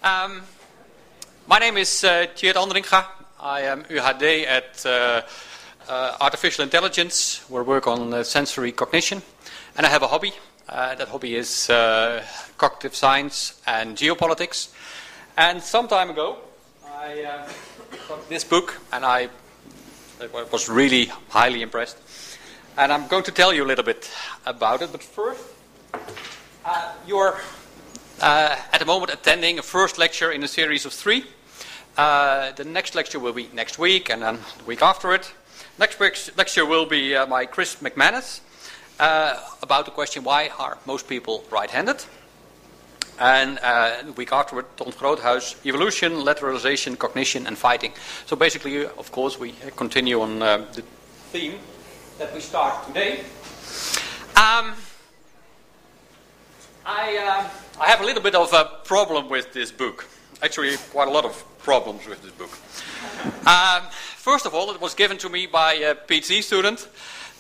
My name is Tjeerd Andringa. I am UHD at Artificial Intelligence, where I work on sensory cognition. And I have a hobby. That hobby is cognitive science and geopolitics. And some time ago, I got this book, and I was really highly impressed. And I'm going to tell you a little bit about it. But first, you're at the moment attending a first lecture in a series of 3. The next lecture will be next week, and then the week after it. Next week's lecture will be by Chris McManus about the question, why are most people right-handed? And the week afterward, Ton Groothuis, evolution, lateralization, cognition, and fighting. So basically, of course, we continue on the theme that we start today. I have a little bit of a problem with this book. Actually, quite a lot of problems with this book. First of all, it was given to me by a PhD student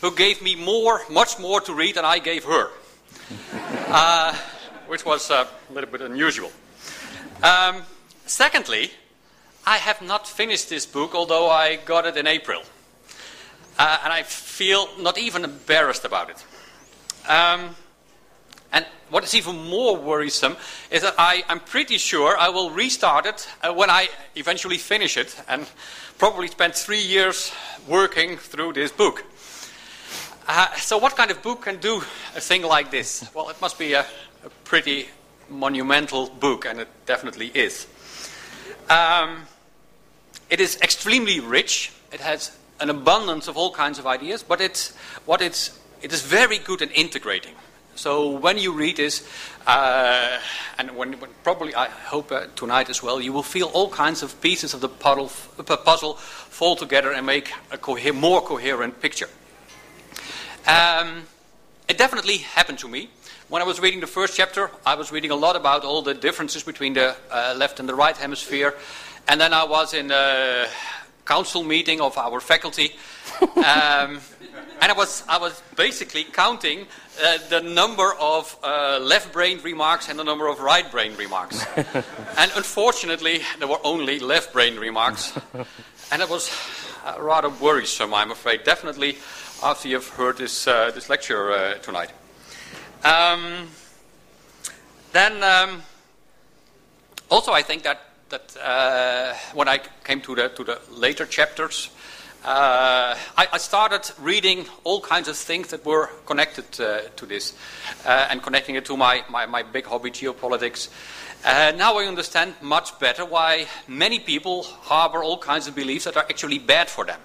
who gave me much more to read than I gave her, which was a little bit unusual. Secondly, I have not finished this book, although I got it in April. And I feel not even embarrassed about it. And what is even more worrisome is that I'm pretty sure I will restart it when I eventually finish it, and probably spend 3 years working through this book. So what kind of book can do a thing like this? Well, it must be a pretty monumental book, and it definitely is. It is extremely rich. It has an abundance of all kinds of ideas, but it is very good in integrating. So when you read this, and when probably I hope tonight as well, you will feel all kinds of pieces of the puzzle fall together and make a more coherent picture. It definitely happened to me. When I was reading the first chapter, I was reading a lot about all the differences between the left and the right hemisphere. And then I was in a council meeting of our faculty. And I was basically counting the number of left-brained remarks and the number of right-brained remarks. And unfortunately, there were only left-brained remarks. And it was rather worrisome, I'm afraid. Definitely after you've heard this lecture tonight. Also I think that when I came to the later chapters, I started reading all kinds of things that were connected to this, and connecting it to my big hobby, geopolitics. Now I understand much better why many people harbor all kinds of beliefs that are actually bad for them.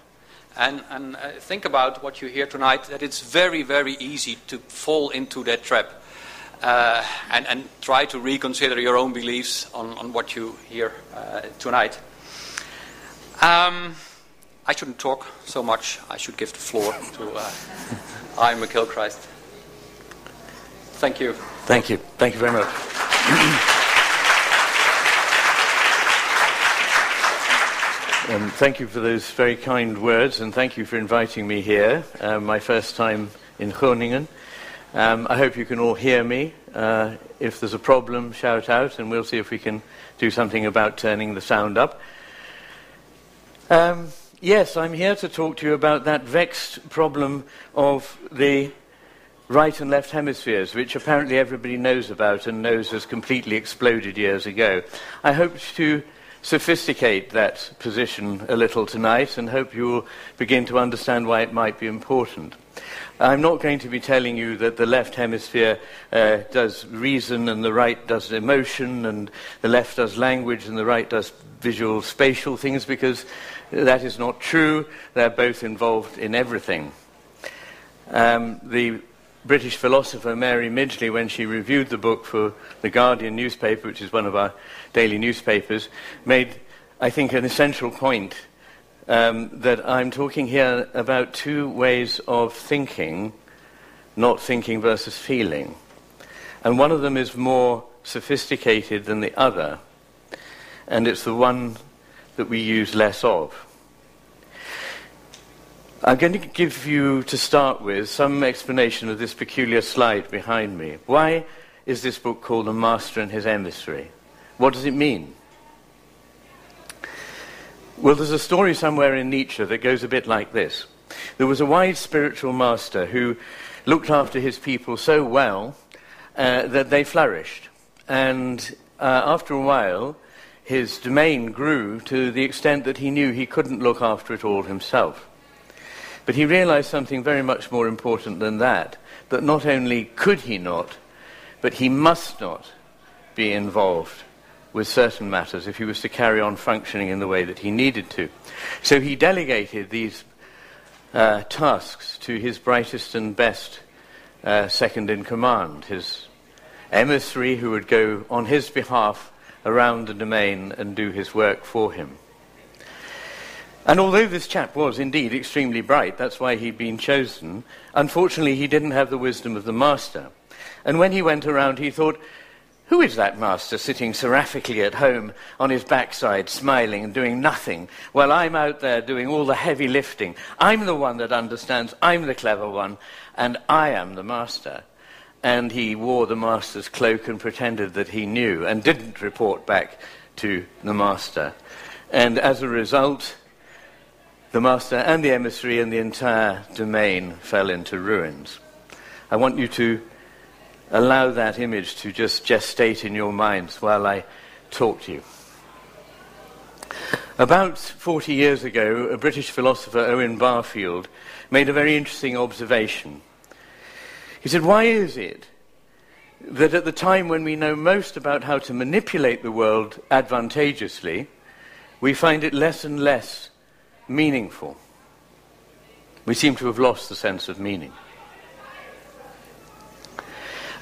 And think about what you hear tonight, that it's very, very easy to fall into that trap. And try to reconsider your own beliefs on what you hear tonight. I shouldn't talk so much. I should give the floor to Iain McGilchrist. Thank you. Thank you. Thank you very much. Thank you for those very kind words, and thank you for inviting me here. My first time in Groningen. I hope you can all hear me. If there's a problem, shout out, and we'll see if we can do something about turning the sound up. Yes, I'm here to talk to you about that vexed problem of the right and left hemispheres, which apparently everybody knows about and knows has completely exploded years ago. I hope to sophisticate that position a little tonight, and hope you will begin to understand why it might be important. I'm not going to be telling you that the left hemisphere does reason and the right does emotion, and the left does language and the right does visual spatial things, because that is not true. They're both involved in everything. The British philosopher Mary Midgley, when she reviewed the book for the Guardian newspaper, which is one of our daily newspapers, made, I think, an essential point. That I'm talking here about 2 ways of thinking, not thinking versus feeling. And one of them is more sophisticated than the other, and it's the one that we use less of. I'm going to give you, to start with, some explanation of this peculiar slide behind me. Why is this book called The Master and His Emissary? What does it mean? Well, there's a story somewhere in Nietzsche that goes a bit like this. There was a wise spiritual master who looked after his people so well that they flourished. And after a while, his domain grew to the extent that he knew he couldn't look after it all himself. But he realized something very much more important than that not only could he not, but he must not be involved with certain matters if he was to carry on functioning in the way that he needed to. So he delegated these tasks to his brightest and best second in command, his emissary who would go on his behalf around the domain and do his work for him. And although this chap was indeed extremely bright, that's why he'd been chosen, unfortunately he didn't have the wisdom of the master. And when he went around, he thought, who is that master sitting seraphically at home on his backside, smiling and doing nothing, while I'm out there doing all the heavy lifting? I'm the one that understands, I'm the clever one, and I am the master. And he wore the master's cloak and pretended that he knew, and didn't report back to the master. And as a result, the master and the emissary and the entire domain fell into ruins. I want you to allow that image to just gestate in your minds while I talk to you. About 40 years ago, a British philosopher, Owen Barfield, made a very interesting observation. He said, why is it that at the time when we know most about how to manipulate the world advantageously, we find it less and less meaningful? We seem to have lost the sense of meaning.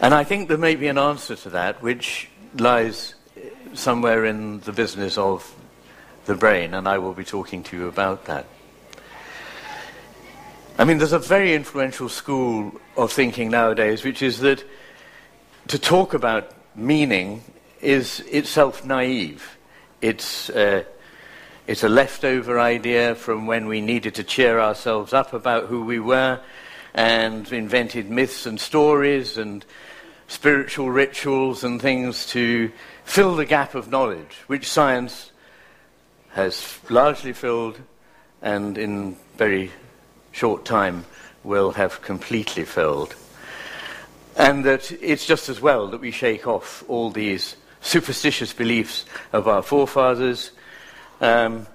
And I think there may be an answer to that, which lies somewhere in the business of the brain, and I will be talking to you about that. I mean, there's a very influential school of thinking nowadays, which is that to talk about meaning is itself naive. It's a leftover idea from when we needed to cheer ourselves up about who we were, and invented myths and stories and spiritual rituals and things to fill the gap of knowledge, which science has largely filled and in very short time will have completely filled. And that it's just as well that we shake off all these superstitious beliefs of our forefathers and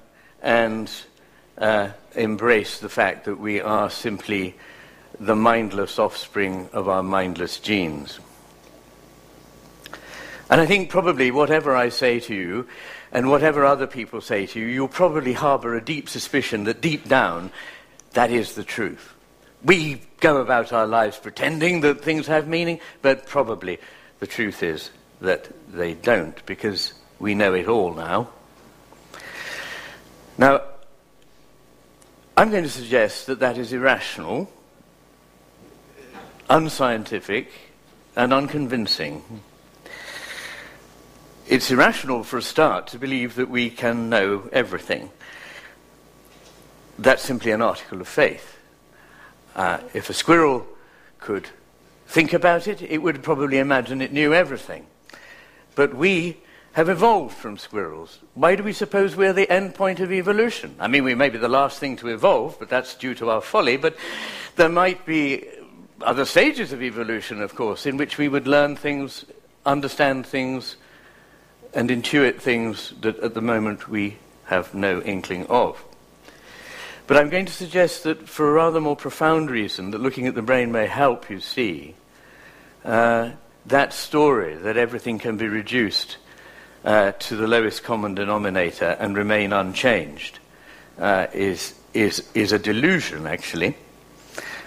embrace the fact that we are simply the mindless offspring of our mindless genes. And I think probably whatever I say to you, and whatever other people say to you, you'll probably harbour a deep suspicion that deep down, that is the truth. We go about our lives pretending that things have meaning, but probably the truth is that they don't, because we know it all now. Now, I'm going to suggest that that is irrational, unscientific, and unconvincing. It's irrational, for a start, to believe that we can know everything. That's simply an article of faith. If a squirrel could think about it, it would probably imagine it knew everything. But we have evolved from squirrels. Why do we suppose we're the end point of evolution? I mean, we may be the last thing to evolve, but that's due to our folly. But there might be other stages of evolution, of course, in which we would learn things, understand things, and intuit things that at the moment we have no inkling of. But I'm going to suggest that for a rather more profound reason, that looking at the brain may help you see that story, that everything can be reduced to the lowest common denominator and remain unchanged, is a delusion, actually.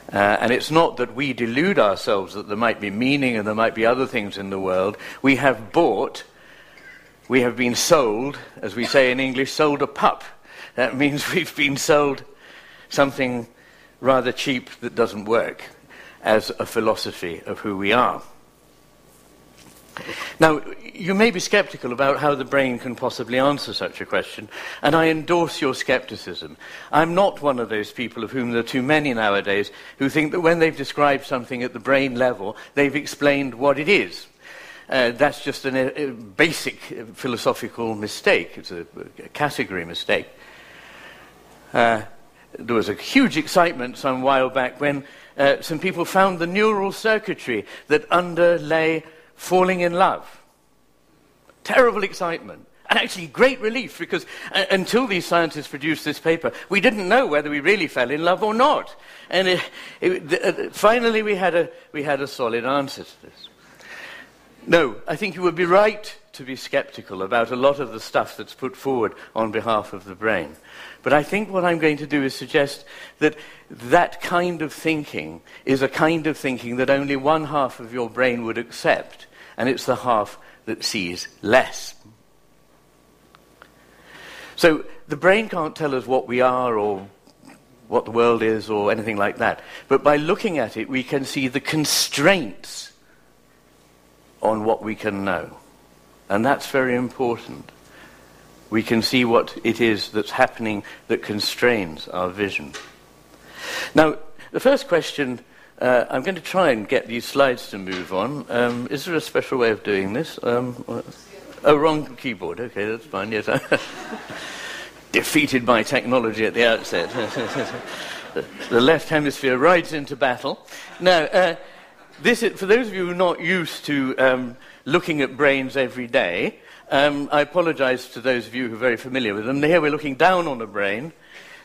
And it's not that we delude ourselves that there might be meaning and there might be other things in the world. We have been sold, as we say in English, sold a pup. That means we've been sold something rather cheap that doesn't work as a philosophy of who we are. Now, you may be skeptical about how the brain can possibly answer such a question, and I endorse your skepticism. I'm not one of those people, of whom there are too many nowadays, who think that when they've described something at the brain level, they've explained what it is. That's just a basic philosophical mistake. It's a category mistake. There was a huge excitement some while back when some people found the neural circuitry that underlay falling in love. Terrible excitement. And actually great relief, because until these scientists produced this paper, we didn't know whether we really fell in love or not. And finally we had a solid answer to this. No, I think you would be right to be skeptical about a lot of the stuff that's put forward on behalf of the brain. But I think what I'm going to do is suggest that that kind of thinking is a kind of thinking that only one half of your brain would accept, and it's the half that sees less. So the brain can't tell us what we are or what the world is or anything like that. But by looking at it, we can see the constraints on what we can know. And that's very important. We can see what it is that's happening that constrains our vision. Now, the first question, I'm going to try and get these slides to move on. Is there a special way of doing this? Oh, wrong keyboard. Okay, that's fine. Yes. Defeated by technology at the outset. The left hemisphere rides into battle. Now, this is, for those of you who are not used to looking at brains every day, I apologize to those of you who are very familiar with them. Here we're looking down on a brain,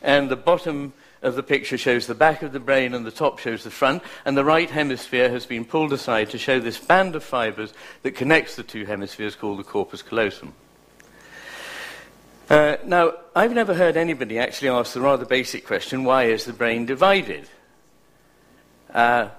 and the bottom of the picture shows the back of the brain and the top shows the front, and the right hemisphere has been pulled aside to show this band of fibers that connects the two hemispheres called the corpus callosum. Now, I've never heard anybody actually ask the rather basic question, why is the brain divided? I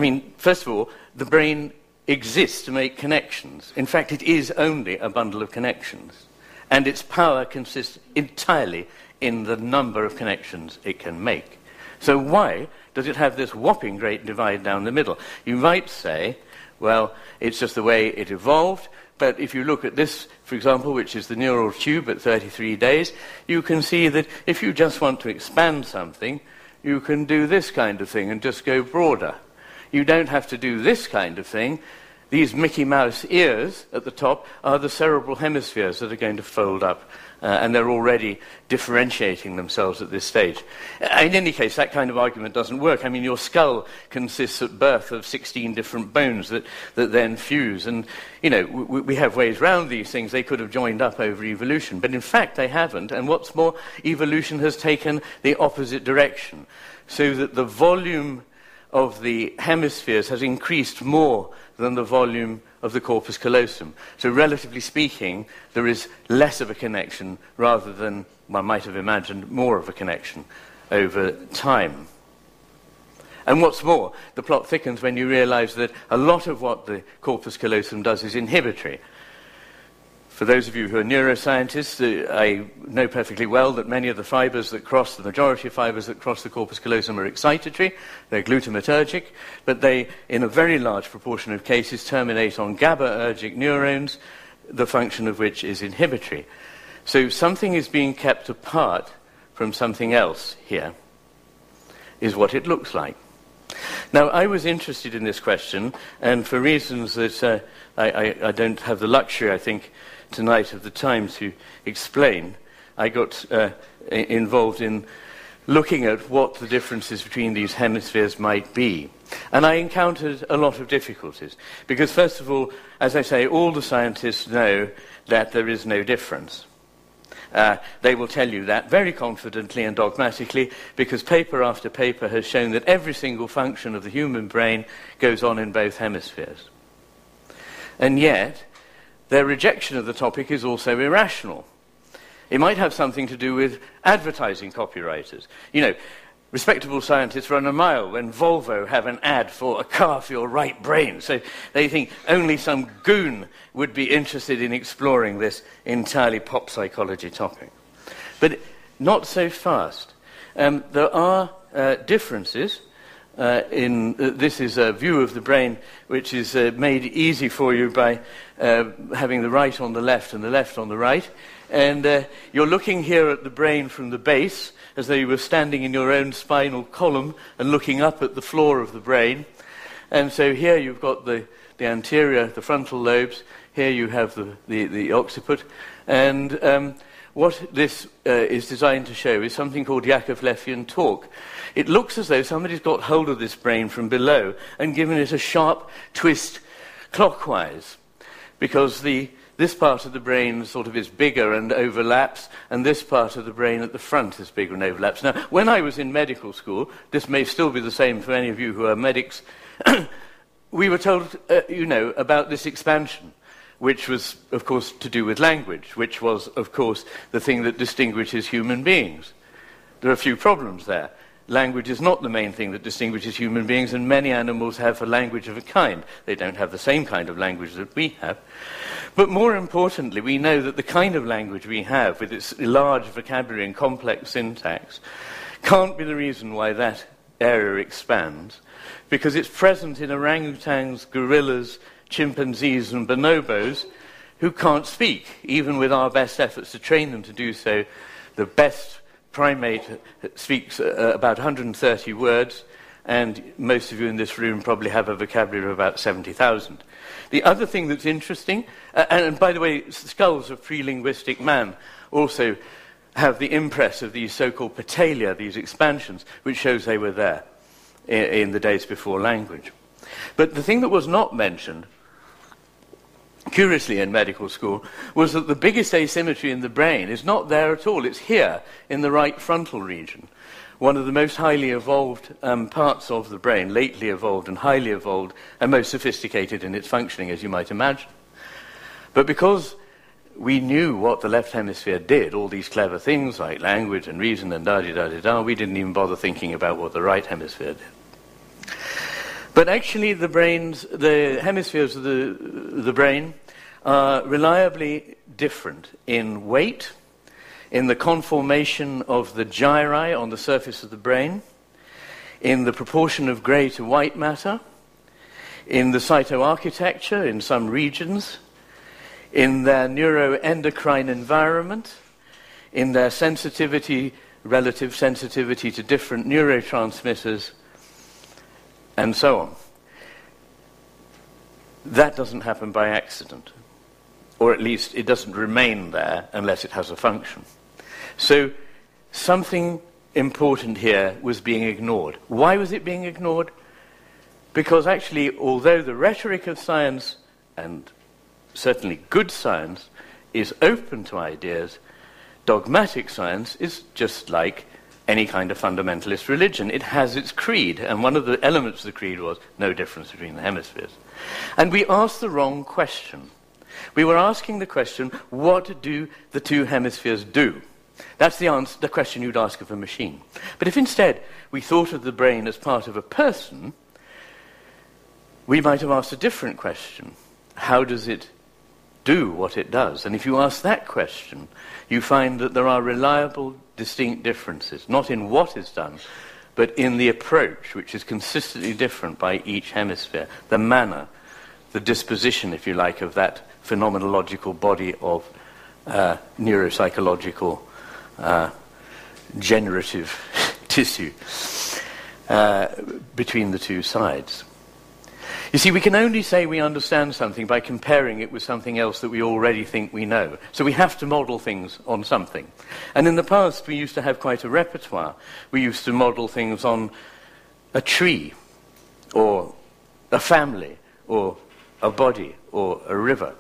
mean, first of all, the brain exists to make connections. In fact, it is only a bundle of connections. And its power consists entirely in the number of connections it can make. So why does it have this whopping great divide down the middle? You might say, well, it's just the way it evolved. But if you look at this, for example, which is the neural tube at 33 days, you can see that if you just want to expand something, you can do this kind of thing and just go broader. You don't have to do this kind of thing. These Mickey Mouse ears at the top are the cerebral hemispheres that are going to fold up, and they're already differentiating themselves at this stage. In any case, that kind of argument doesn't work. I mean, your skull consists at birth of 16 different bones that then fuse, and, you know, we have ways round these things. They could have joined up over evolution, but in fact they haven't, and what's more, evolution has taken the opposite direction, so that the volume of the hemispheres has increased more than the volume of the corpus callosum. So relatively speaking, there is less of a connection rather than, one might have imagined, more of a connection over time. And what's more, the plot thickens when you realize that a lot of what the corpus callosum does is inhibitory. For those of you who are neuroscientists, I know perfectly well that many of the fibers that cross, the majority of fibers that cross the corpus callosum are excitatory, they're glutamatergic, but they, in a very large proportion of cases, terminate on GABAergic neurons, the function of which is inhibitory. So something is being kept apart from something else here, is what it looks like. Now, I was interested in this question, and for reasons that I don't have the luxury, I think, tonight of the time to explain, I got involved in looking at what the differences between these hemispheres might be. And I encountered a lot of difficulties. Because first of all, as I say, all the scientists know that there is no difference. They will tell you that very confidently and dogmatically, because paper after paper has shown that every single function of the human brain goes on in both hemispheres. And yet, their rejection of the topic is also irrational. It might have something to do with advertising copywriters. You know, respectable scientists run a mile when Volvo have an ad for a car for your right brain. So they think only some goon would be interested in exploring this entirely pop psychology topic. But not so fast. There are differences. This is a view of the brain which is made easy for you by having the right on the left and the left on the right. And you're looking here at the brain from the base, as though you were standing in your own spinal column and looking up at the floor of the brain. And so here you've got the the anterior, the frontal lobes. Here you have the occiput. And what this is designed to show is something called Yakovlevian torque. It looks as though somebody's got hold of this brain from below and given it a sharp twist clockwise, because this part of the brain sort of is bigger and overlaps, and this part of the brain at the front is bigger and overlaps. Now, when I was in medical school, this may still be the same for any of you who are medics, we were told, about this expansion, which was, of course, to do with language, which was, of course, the thing that distinguishes human beings. There are a few problems there. Language is not the main thing that distinguishes human beings, and many animals have a language of a kind. They don't have the same kind of language that we have. But more importantly, we know that the kind of language we have, with its large vocabulary and complex syntax, can't be the reason why that area expands, because it's present in orangutans, gorillas, chimpanzees and bonobos who can't speak, even with our best efforts to train them to do so. The best primate speaks about 130 words, and most of you in this room probably have a vocabulary of about 70,000. The other thing that's interesting, and by the way, skulls of pre-linguistic man also have the impress of these so-called patalia, these expansions, which shows they were there in the days before language. But the thing that was not mentioned, curiously in medical school, was that the biggest asymmetry in the brain is not there at all. It's here in the right frontal region, one of the most highly evolved parts of the brain, lately evolved and highly evolved and most sophisticated in its functioning, as you might imagine. But because we knew what the left hemisphere did, all these clever things like language and reason and da-di-da-di-da, we didn't even bother thinking about what the right hemisphere did. But actually the hemispheres of the brain are reliably different in weight, in the conformation of the gyri on the surface of the brain, in the proportion of grey to white matter, in the cytoarchitecture in some regions, in their neuroendocrine environment, in their sensitivity, relative sensitivity to different neurotransmitters, and so on. That doesn't happen by accident, or at least it doesn't remain there unless it has a function. So something important here was being ignored. Why was it being ignored? Because actually, although the rhetoric of science, and certainly good science, is open to ideas, dogmatic science is just like any kind of fundamentalist religion. It has its creed, and one of the elements of the creed was no difference between the hemispheres. And we asked the wrong question. We were asking the question, what do the two hemispheres do? That's the answer, the question you'd ask of a machine. But if instead we thought of the brain as part of a person, we might have asked a different question. How does it do what it does? And if you ask that question, you find that there are reliable, distinct differences, not in what is done, but in the approach, which is consistently different by each hemisphere, the manner, the disposition, if you like, of that phenomenological body of neuropsychological generative tissue between the two sides. You see, we can only say we understand something by comparing it with something else that we already think we know. So we have to model things on something. And in the past, we used to have quite a repertoire. We used to model things on a tree, or a family, or a body, or a river.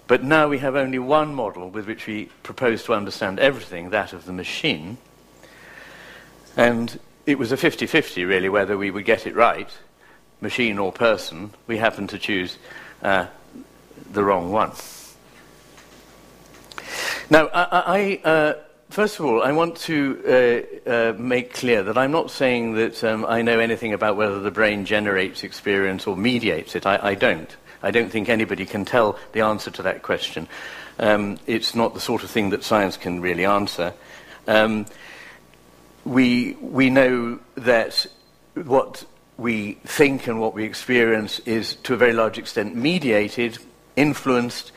But now we have only one model with which we propose to understand everything, that of the machine. And it was a 50-50, really, whether we would get it right, machine or person. We happened to choose the wrong one. Now, first of all, I want to make clear that I'm not saying that I know anything about whether the brain generates experience or mediates it. I don't. I don't think anybody can tell the answer to that question. It's not the sort of thing that science can really answer. We know that what we think and what we experience is, to a very large extent, mediated, influenced,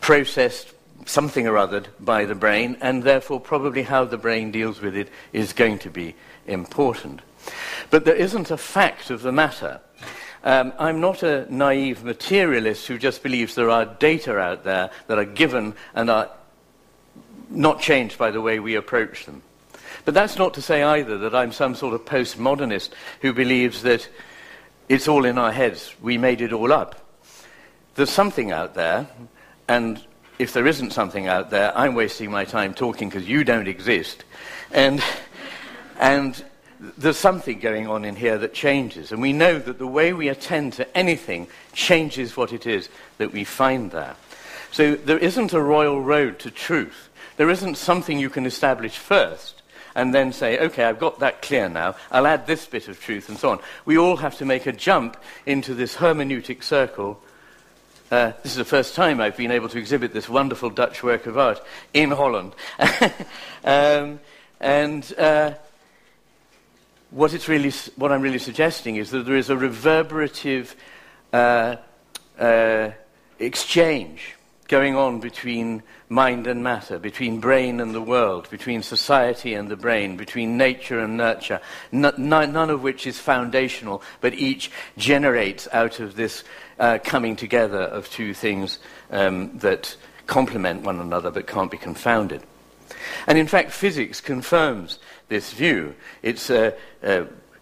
processed, something or other by the brain, and therefore probably how the brain deals with it is going to be important. But there isn't a fact of the matter. I'm not a naive materialist who just believes there are data out there that are given and are not changed by the way we approach them. But that's not to say either that I'm some sort of postmodernist who believes that it's all in our heads, we made it all up. There's something out there, and if there isn't something out there, I'm wasting my time talking because you don't exist. And there's something going on in here that changes. And we know that the way we attend to anything changes what it is that we find there. So there isn't a royal road to truth. There isn't something you can establish first and then say, okay, I've got that clear now, I'll add this bit of truth and so on. We all have to make a jump into this hermeneutic circle. This is the first time I've been able to exhibit this wonderful Dutch work of art in Holland. What I'm really suggesting is that there is a reverberative exchange going on between mind and matter, between brain and the world, between society and the brain, between nature and nurture, none of which is foundational, but each generates out of this coming together of two things that complement one another but can't be confounded. And in fact, physics confirms this view. It's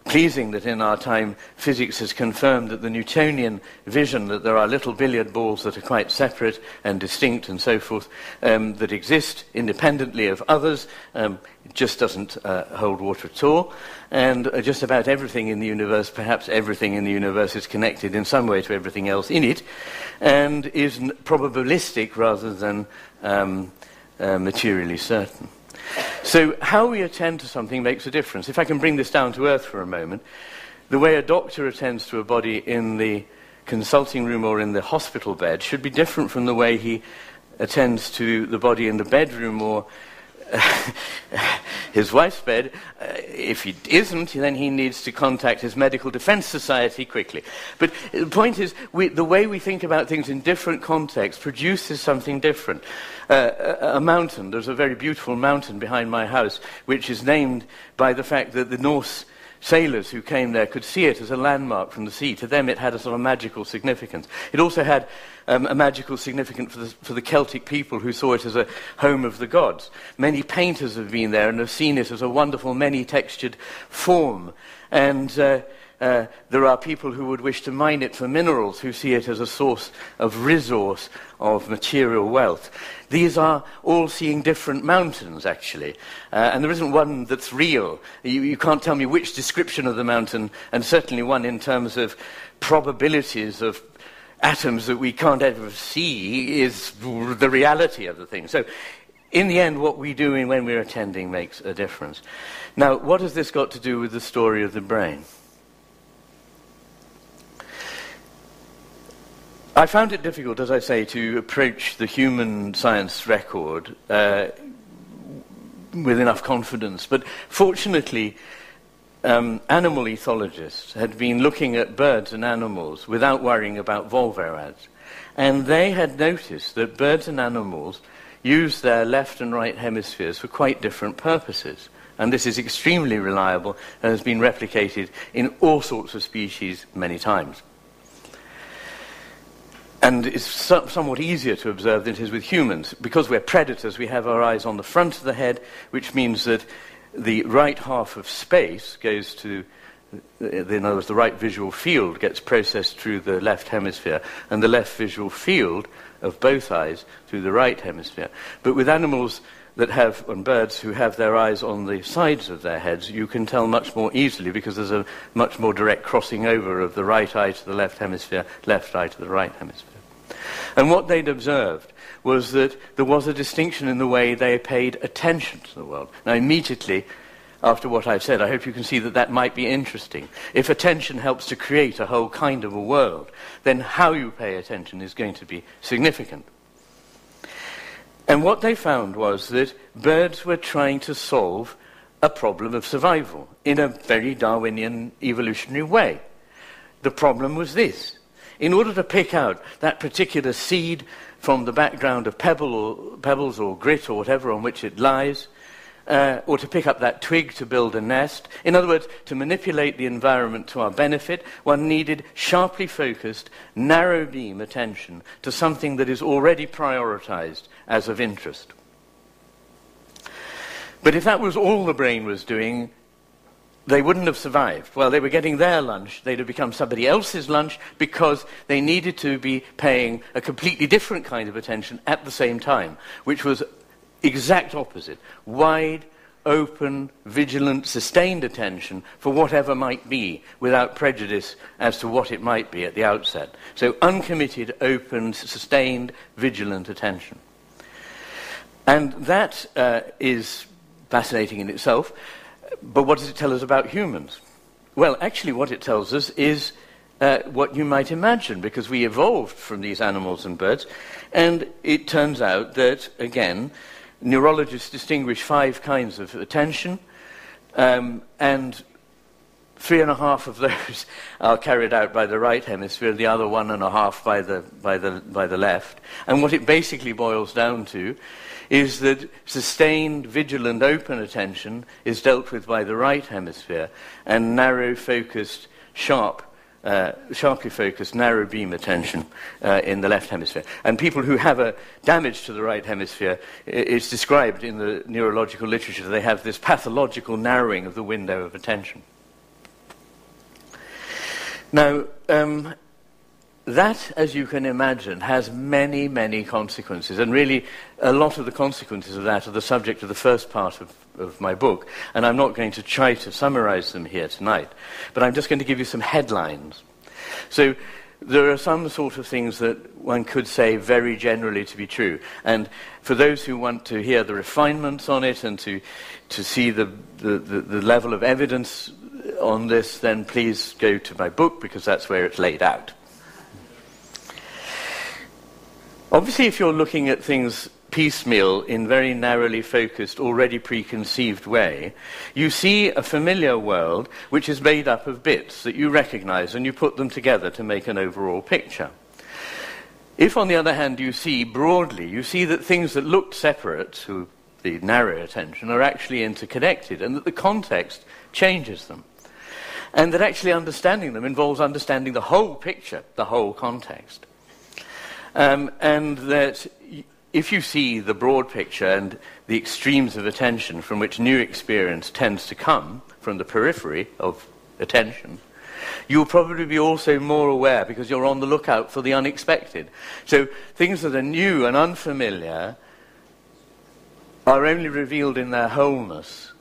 pleasing that in our time physics has confirmed that the Newtonian vision that there are little billiard balls that are quite separate and distinct and so forth, that exist independently of others, just doesn't hold water at all. And just about everything in the universe, perhaps everything in the universe, is connected in some way to everything else in it, and is probabilistic rather than materially certain. So how we attend to something makes a difference. If I can bring this down to earth for a moment, the way a doctor attends to a body in the consulting room or in the hospital bed should be different from the way he attends to the body in the bedroom or his wife's bed. If he isn't, then he needs to contact his Medical Defence Society quickly. But the point is, the way we think about things in different contexts produces something different. A mountain, there's a very beautiful mountain behind my house, which is named by the fact that the Norse sailors who came there could see it as a landmark from the sea. To them it had a sort of magical significance. It also had a magical significance for the Celtic people who saw it as a home of the gods. Many painters have been there and have seen it as a wonderful many-textured form. And there are people who would wish to mine it for minerals, who see it as a source of resource, of material wealth. These are all seeing different mountains, actually. And there isn't one that's real. You can't tell me which description of the mountain, and certainly one in terms of probabilities of atoms that we can't ever see, is the reality of the thing. So, in the end, what we do when we're attending makes a difference. Now, what has this got to do with the story of the brain? I found it difficult, as I say, to approach the human science record with enough confidence. But fortunately, animal ethologists had been looking at birds and animals without worrying about volvorads. And they had noticed that birds and animals use their left and right hemispheres for quite different purposes. And this is extremely reliable and has been replicated in all sorts of species many times. And it's somewhat easier to observe than it is with humans. Because we're predators, we have our eyes on the front of the head, which means that the right half of space goes to, in other words, the right visual field gets processed through the left hemisphere, and the left visual field of both eyes through the right hemisphere. But with animals that have, and birds who have their eyes on the sides of their heads, you can tell much more easily because there's a much more direct crossing over of the right eye to the left hemisphere, left eye to the right hemisphere. And what they'd observed was that there was a distinction in the way they paid attention to the world. Now, immediately after what I've said, I hope you can see that that might be interesting. If attention helps to create a whole kind of a world, then how you pay attention is going to be significant. And what they found was that birds were trying to solve a problem of survival in a very Darwinian evolutionary way. The problem was this. In order to pick out that particular seed from the background of pebbles or grit or whatever on which it lies, or to pick up that twig to build a nest. In other words, to manipulate the environment to our benefit, one needed sharply focused, narrow beam attention to something that is already prioritized as of interest. But if that was all the brain was doing, they wouldn't have survived. While they were getting their lunch, they'd have become somebody else's lunch because they needed to be paying a completely different kind of attention at the same time, which was exact opposite. Wide, open, vigilant, sustained attention for whatever might be, without prejudice as to what it might be at the outset. So uncommitted, open, sustained, vigilant attention. And that is fascinating in itself. But what does it tell us about humans? Well, actually what it tells us is what you might imagine, because we evolved from these animals and birds. And it turns out that, again, neurologists distinguish 5 kinds of attention, and 3.5 of those are carried out by the right hemisphere, the other 1.5 by the left. And what it basically boils down to is that sustained, vigilant, open attention is dealt with by the right hemisphere, and narrow, focused, sharply focused, narrow beam attention in the left hemisphere. And people who have a damage to the right hemisphere, it's described in the neurological literature, they have this pathological narrowing of the window of attention. Now, that, as you can imagine, has many, many consequences, and really a lot of the consequences of that are the subject of the first part of my book, and I'm not going to try to summarize them here tonight, but I'm just going to give you some headlines. So there are some sort of things that one could say very generally to be true, and for those who want to hear the refinements on it and to see the level of evidence on this, then please go to my book, because that's where it's laid out. Obviously, if you're looking at things piecemeal in very narrowly focused, already preconceived way, you see a familiar world which is made up of bits that you recognize, and you put them together to make an overall picture. If, on the other hand, you see broadly, you see that things that looked separate to the narrow attention are actually interconnected, and that the context changes them. And that actually understanding them involves understanding the whole picture, the whole context. And that if you see the broad picture and the extremes of attention from which new experience tends to come from the periphery of attention, you'll probably be also more aware because you're on the lookout for the unexpected. So things that are new and unfamiliar are only revealed in their wholeness,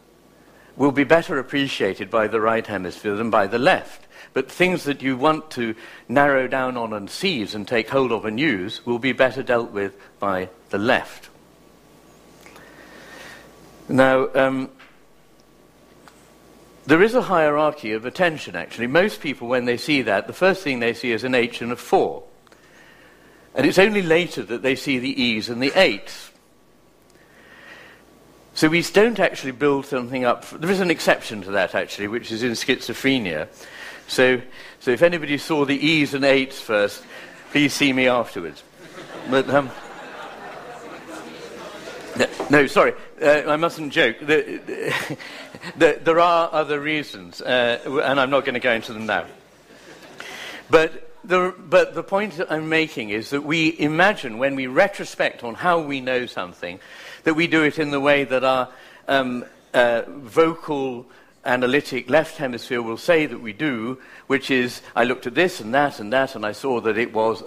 will be better appreciated by the right hemisphere than by the left. But things that you want to narrow down on and seize and take hold of and use will be better dealt with by the left. Now, there is a hierarchy of attention, actually. Most people, when they see that, the first thing they see is an H and a 4. And it's only later that they see the E's and the 8s. So we don't actually build something up. There is an exception to that, actually, which is in schizophrenia. So if anybody saw the E's and 8s first, please see me afterwards. But no, sorry, I mustn't joke. There are other reasons, and I'm not going to go into them now. But the point that I'm making is that we imagine, when we retrospect on how we know something, that we do it in the way that our vocal, analytic left hemisphere will say that we do, which is, I looked at this and that and that, and I saw that it was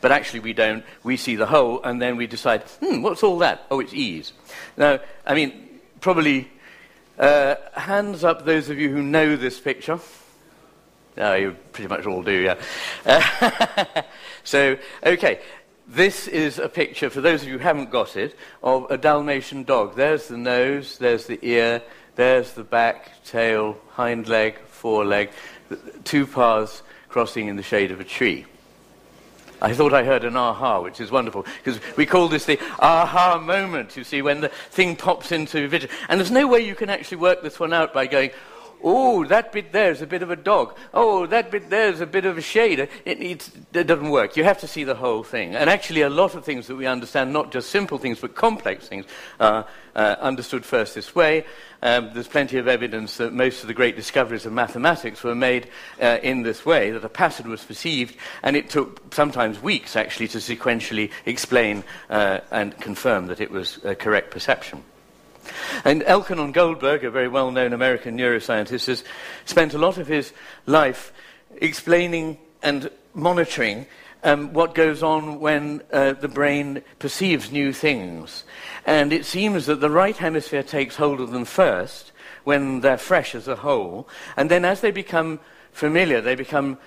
But actually we don't. We see the whole, and then we decide, what's all that? Oh, it's E's. Now, I mean, probably, hands up those of you who know this picture. Oh, you pretty much all do, yeah. So, okay. This is a picture, for those of you who haven't got it, of a Dalmatian dog. There's the nose, there's the ear, there's the back, tail, hind leg, foreleg, 2 paths crossing in the shade of a tree. I thought I heard an aha, which is wonderful, because we call this the aha moment, you see, when the thing pops into vision. And there's no way you can actually work this one out by going, oh, that bit there is a bit of a dog. Oh, that bit there is a bit of a shade. It doesn't work. You have to see the whole thing. And actually a lot of things that we understand, not just simple things, but complex things, are understood first this way. There's plenty of evidence that most of the great discoveries of mathematics were made in this way, that a pattern was perceived, and it took sometimes weeks, actually, to sequentially explain and confirm that it was a correct perception. And Elkanah Goldberg, a very well-known American neuroscientist, has spent a lot of his life explaining and monitoring what goes on when the brain perceives new things. And it seems that the right hemisphere takes hold of them first, when they're fresh as a whole, and then as they become familiar, they become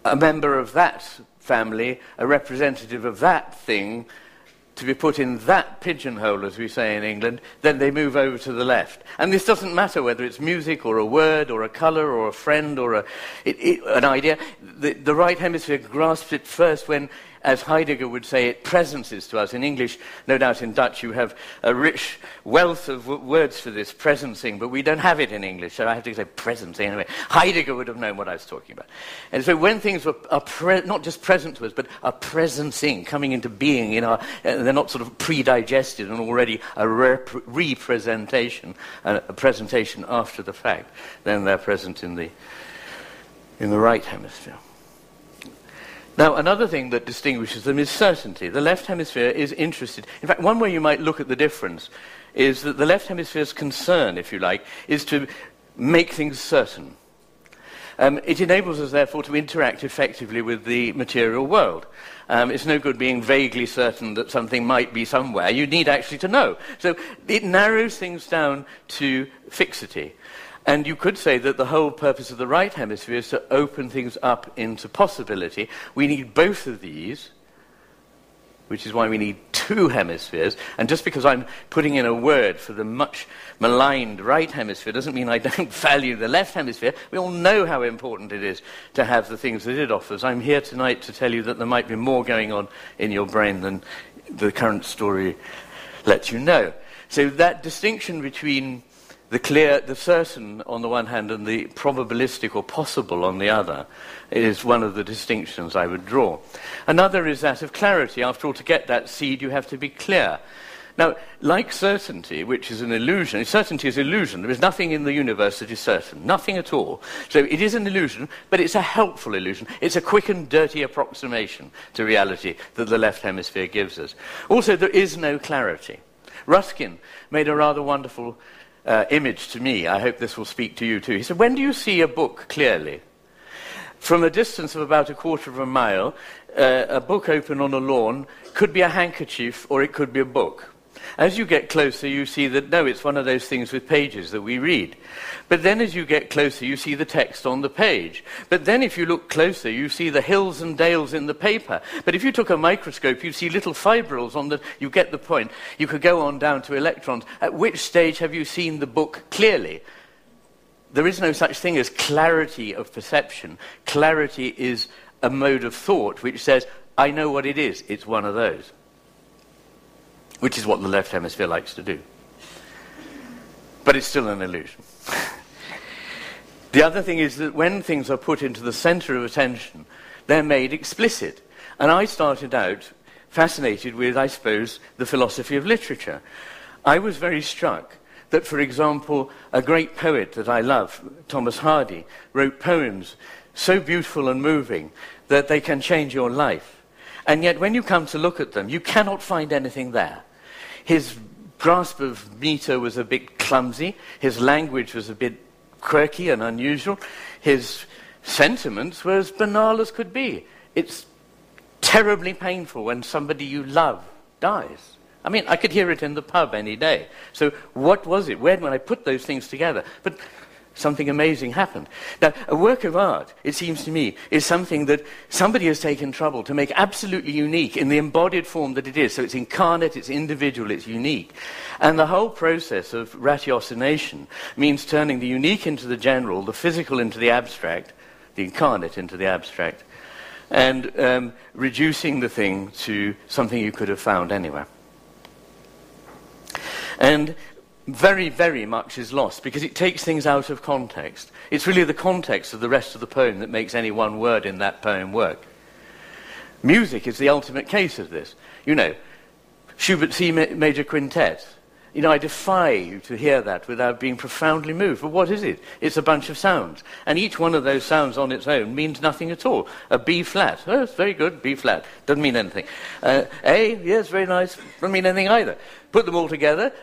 a member of that family, a representative of that thing, to be put in that pigeonhole, as we say in England, then they move over to the left. And this doesn't matter whether it's music or a word or a colour or a friend or an idea. The right hemisphere grasps it first when, as Heidegger would say, it presences to us. In English, no doubt in Dutch, you have a rich wealth of words for this, presencing, but we don't have it in English, so I have to say presencing anyway. Heidegger would have known what I was talking about. And so when things are not just present to us, but are presencing, coming into being, in our, they're not sort of pre-digested and already a representation, a presentation after the fact, then they're present in the right hemisphere. Now, another thing that distinguishes them is certainty. The left hemisphere is interested. In fact, one way you might look at the difference is that the left hemisphere's concern, if you like, is to make things certain. It enables us, therefore, to interact effectively with the material world. It's no good being vaguely certain that something might be somewhere. You need actually to know. So it narrows things down to fixity. And you could say that the whole purpose of the right hemisphere is to open things up into possibility. We need both of these, which is why we need two hemispheres. And just because I'm putting in a word for the much maligned right hemisphere doesn't mean I don't value the left hemisphere. We all know how important it is to have the things that it offers. I'm here tonight to tell you that there might be more going on in your brain than the current story lets you know. So that distinction between the clear, the certain on the one hand and the probabilistic or possible on the other is one of the distinctions I would draw. Another is that of clarity. After all, to get that seed, you have to be clear. Now, like certainty, which is an illusion, certainty is illusion. There is nothing in the universe that is certain, nothing at all. So it is an illusion, but it's a helpful illusion. It's a quick and dirty approximation to reality that the left hemisphere gives us. Also, there is no clarity. Ruskin made a rather wonderful image to me. I hope this will speak to you too. He said, when do you see a book clearly? From a distance of about 1/4 of a mile, a book open on a lawn could be a handkerchief or it could be a book. As you get closer, you see that, no, it's one of those things with pages that we read. But then as you get closer, you see the text on the page. But then if you look closer, you see the hills and dales in the paper. But if you took a microscope, you'd see little fibrils on the... You get the point. You could go on down to electrons. At which stage have you seen the book clearly? There is no such thing as clarity of perception. Clarity is a mode of thought which says, I know what it is. It's one of those. Which is what the left hemisphere likes to do. But it's still an illusion. The other thing is that when things are put into the center of attention, they're made explicit. And I started out fascinated with, I suppose, the philosophy of literature. I was very struck that, for example, a great poet that I love, Thomas Hardy, wrote poems so beautiful and moving that they can change your life. And yet when you come to look at them, you cannot find anything there. His grasp of meter was a bit clumsy. His language was a bit quirky and unusual. His sentiments were as banal as could be. It's terribly painful when somebody you love dies. I mean, I could hear it in the pub any day. So what was it? When I put those things together? But something amazing happened. Now, a work of art, it seems to me, is something that somebody has taken trouble to make absolutely unique in the embodied form that it is. So it's incarnate, it's individual, it's unique. And the whole process of ratiocination means turning the unique into the general, the physical into the abstract, the incarnate into the abstract, and reducing the thing to something you could have found anywhere. And very, very much is lost because it takes things out of context. It's really the context of the rest of the poem that makes any one word in that poem work. Music is the ultimate case of this. You know, Schubert C major quintet. You know, I defy you to hear that without being profoundly moved. But what is it? It's a bunch of sounds. And each one of those sounds on its own means nothing at all. A B flat. Oh, it's very good. B flat. Doesn't mean anything. A, yes, very nice. Doesn't mean anything either. Put them all together.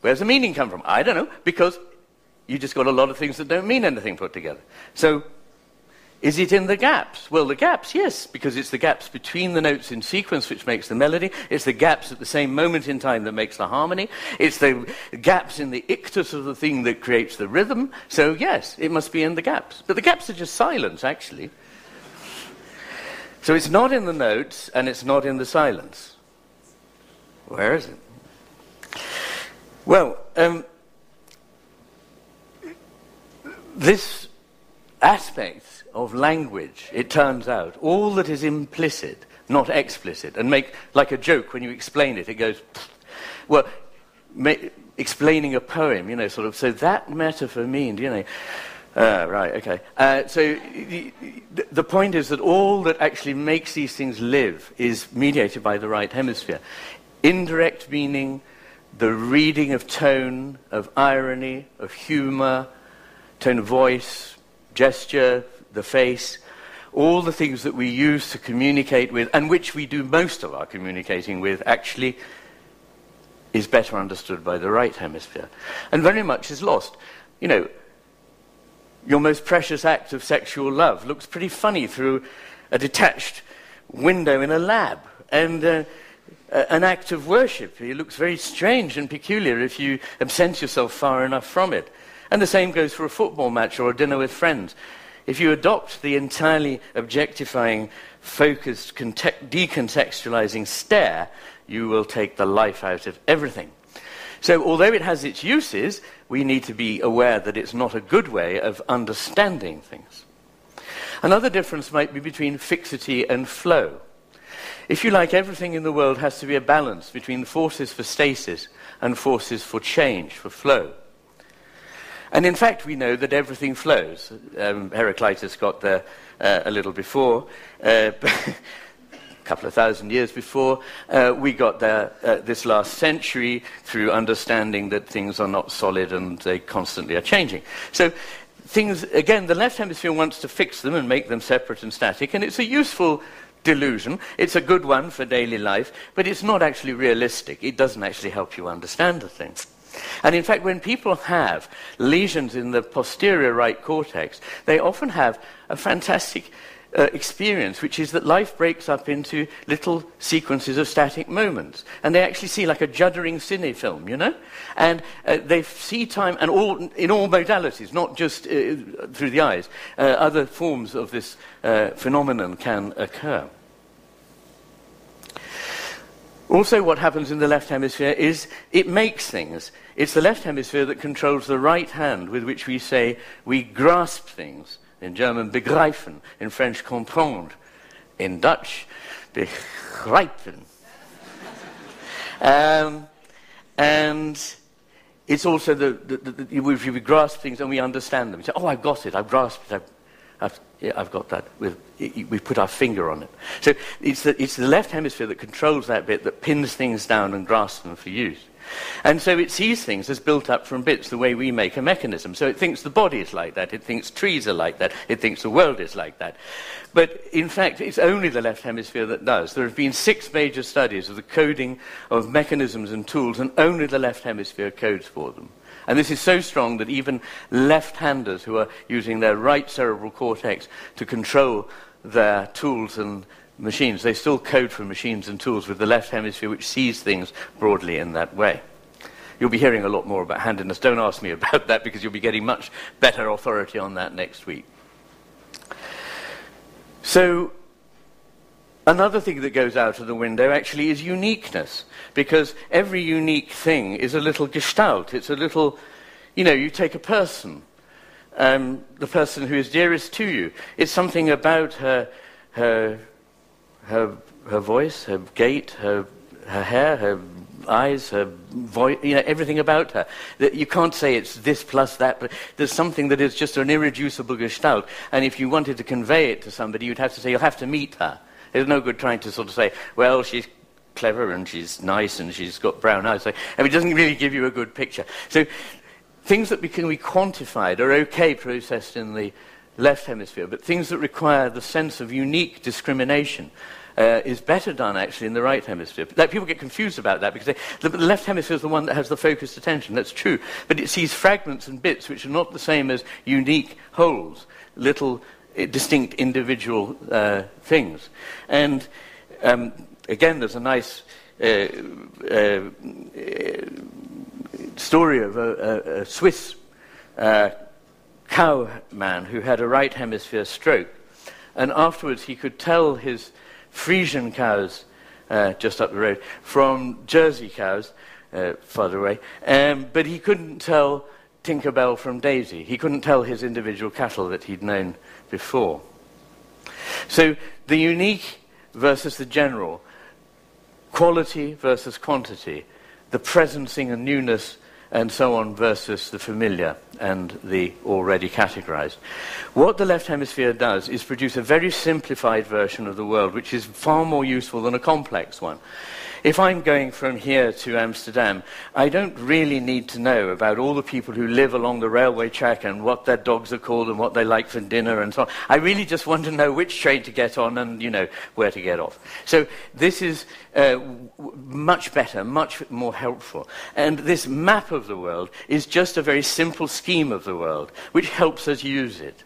Where's the meaning come from? I don't know. Because you just got a lot of things that don't mean anything put together. So, is it in the gaps? Well, the gaps, yes, because it's the gaps between the notes in sequence which makes the melody. It's the gaps at the same moment in time that makes the harmony. It's the gaps in the ictus of the thing that creates the rhythm. So, yes, it must be in the gaps. But the gaps are just silence, actually. So it's not in the notes, and it's not in the silence. Where is it? Well, this aspect of language, it turns out, all that is implicit, not explicit, and make like a joke when you explain it, it goes, well, explaining a poem, you know, sort of, so that metaphor means, you know, right, okay. So the point is that all that actually makes these things live is mediated by the right hemisphere. Indirect meaning, the reading of tone, of irony, of humor, tone of voice, gesture, the face, all the things that we use to communicate with, and which we do most of our communicating with, actually is better understood by the right hemisphere. And very much is lost. You know, your most precious act of sexual love looks pretty funny through a detached window in a lab. And an act of worship, it looks very strange and peculiar if you absent yourself far enough from it. And the same goes for a football match or a dinner with friends. If you adopt the entirely objectifying, focused, decontextualizing stare, you will take the life out of everything. So although it has its uses, we need to be aware that it's not a good way of understanding things. Another difference might be between fixity and flow. If you like, everything in the world has to be a balance between forces for stasis and forces for change, for flow. And in fact, we know that everything flows. Heraclitus got there a little before, a couple of thousand years before. We got there this last century through understanding that things are not solid and they constantly are changing. So things, again, the left hemisphere wants to fix them and make them separate and static, and it's a useful delusion. It's a good one for daily life, but it's not actually realistic. It doesn't actually help you understand the thing. And in fact, when people have lesions in the posterior right cortex, they often have a fantastic experience, which is that life breaks up into little sequences of static moments. And they actually see like a juddering cine film, you know? And they see time, and in all modalities, not just through the eyes. Other forms of this phenomenon can occur. Also, what happens in the left hemisphere is it makes things. It's the left hemisphere that controls the right hand with which we say we grasp things. In German, begreifen. In French, comprendre. In Dutch, begrijpen. And it's also we grasp things and we understand them. We say, oh, I've got it, I've grasped it, I've got that. We put our finger on it. So it's the left hemisphere that controls that bit, that pins things down and grasps them for use. And so it sees things as built up from bits the way we make a mechanism. So it thinks the body is like that, it thinks trees are like that, it thinks the world is like that. But in fact, it's only the left hemisphere that does. There have been 6 major studies of the coding of mechanisms and tools, and only the left hemisphere codes for them. And this is so strong that even left-handers who are using their right cerebral cortex to control their tools and machines, they still code for machines and tools with the left hemisphere, which sees things broadly in that way. You'll be hearing a lot more about handedness. Don't ask me about that, because you'll be getting much better authority on that next week. So another thing that goes out of the window actually is uniqueness, because every unique thing is a little gestalt. It's a little, you know, you take a person, the person who is dearest to you. It's something about her voice, her gait, her hair, her eyes, her voice, everything about her. That you can't say it's this plus that, but there's something that is just an irreducible gestalt. And if you wanted to convey it to somebody, you'd have to say, you'll have to meet her. There's no good trying to sort of say, well, she's clever and she's nice and she's got brown eyes. It doesn't really give you a good picture. So things that can be quantified are okay processed in the left hemisphere, but things that require the sense of unique discrimination is better done actually in the right hemisphere. Like, people get confused about that because the left hemisphere is the one that has the focused attention. That's true, but it sees fragments and bits which are not the same as unique wholes, little distinct individual things. And again, there's a nice story of a Swiss cow man who had a right hemisphere stroke, and afterwards he could tell his Frisian cows just up the road from Jersey cows farther away, but he couldn't tell Tinkerbell from Daisy. He couldn't tell his individual cattle that he'd known before. So the unique versus the general, quality versus quantity, the presencing and newness and so on versus the familiar and the already categorized. What the left hemisphere does is produce a very simplified version of the world, which is far more useful than a complex one. If I'm going from here to Amsterdam, I don't really need to know about all the people who live along the railway track and what their dogs are called and what they like for dinner and so on. I really just want to know which train to get on and, where to get off. So this is much better, much more helpful. And this map of the world is just a very simple scheme of the world, which helps us use it.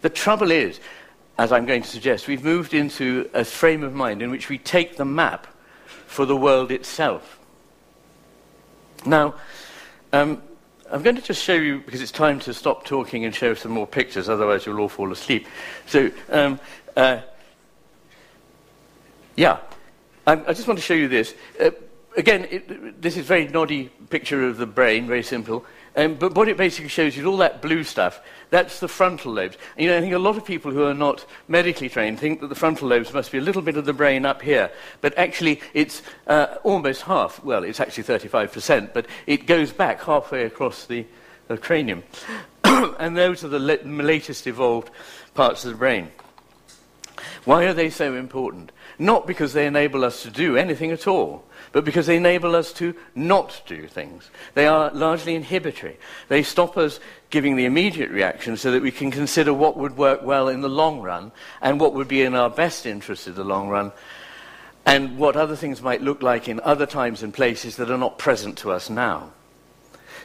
The trouble is, as I'm going to suggest, we've moved into a frame of mind in which we take the map for the world itself. Now, I'm going to just show you, because it's time to stop talking and show some more pictures, otherwise you'll all fall asleep. So, yeah, I just want to show you this. Again, this is a very noddy picture of the brain, very simple. But what it basically shows you is all that blue stuff. That's the frontal lobes. And, I think a lot of people who are not medically trained think that the frontal lobes must be a little bit of the brain up here. But actually, it's almost half. Well, it's actually 35%, but it goes back halfway across the cranium. And those are the latest evolved parts of the brain. Why are they so important? Not because they enable us to do anything at all, but because they enable us to not do things. They are largely inhibitory. They stop us giving the immediate reaction so that we can consider what would work well in the long run and what would be in our best interest in the long run and what other things might look like in other times and places that are not present to us now.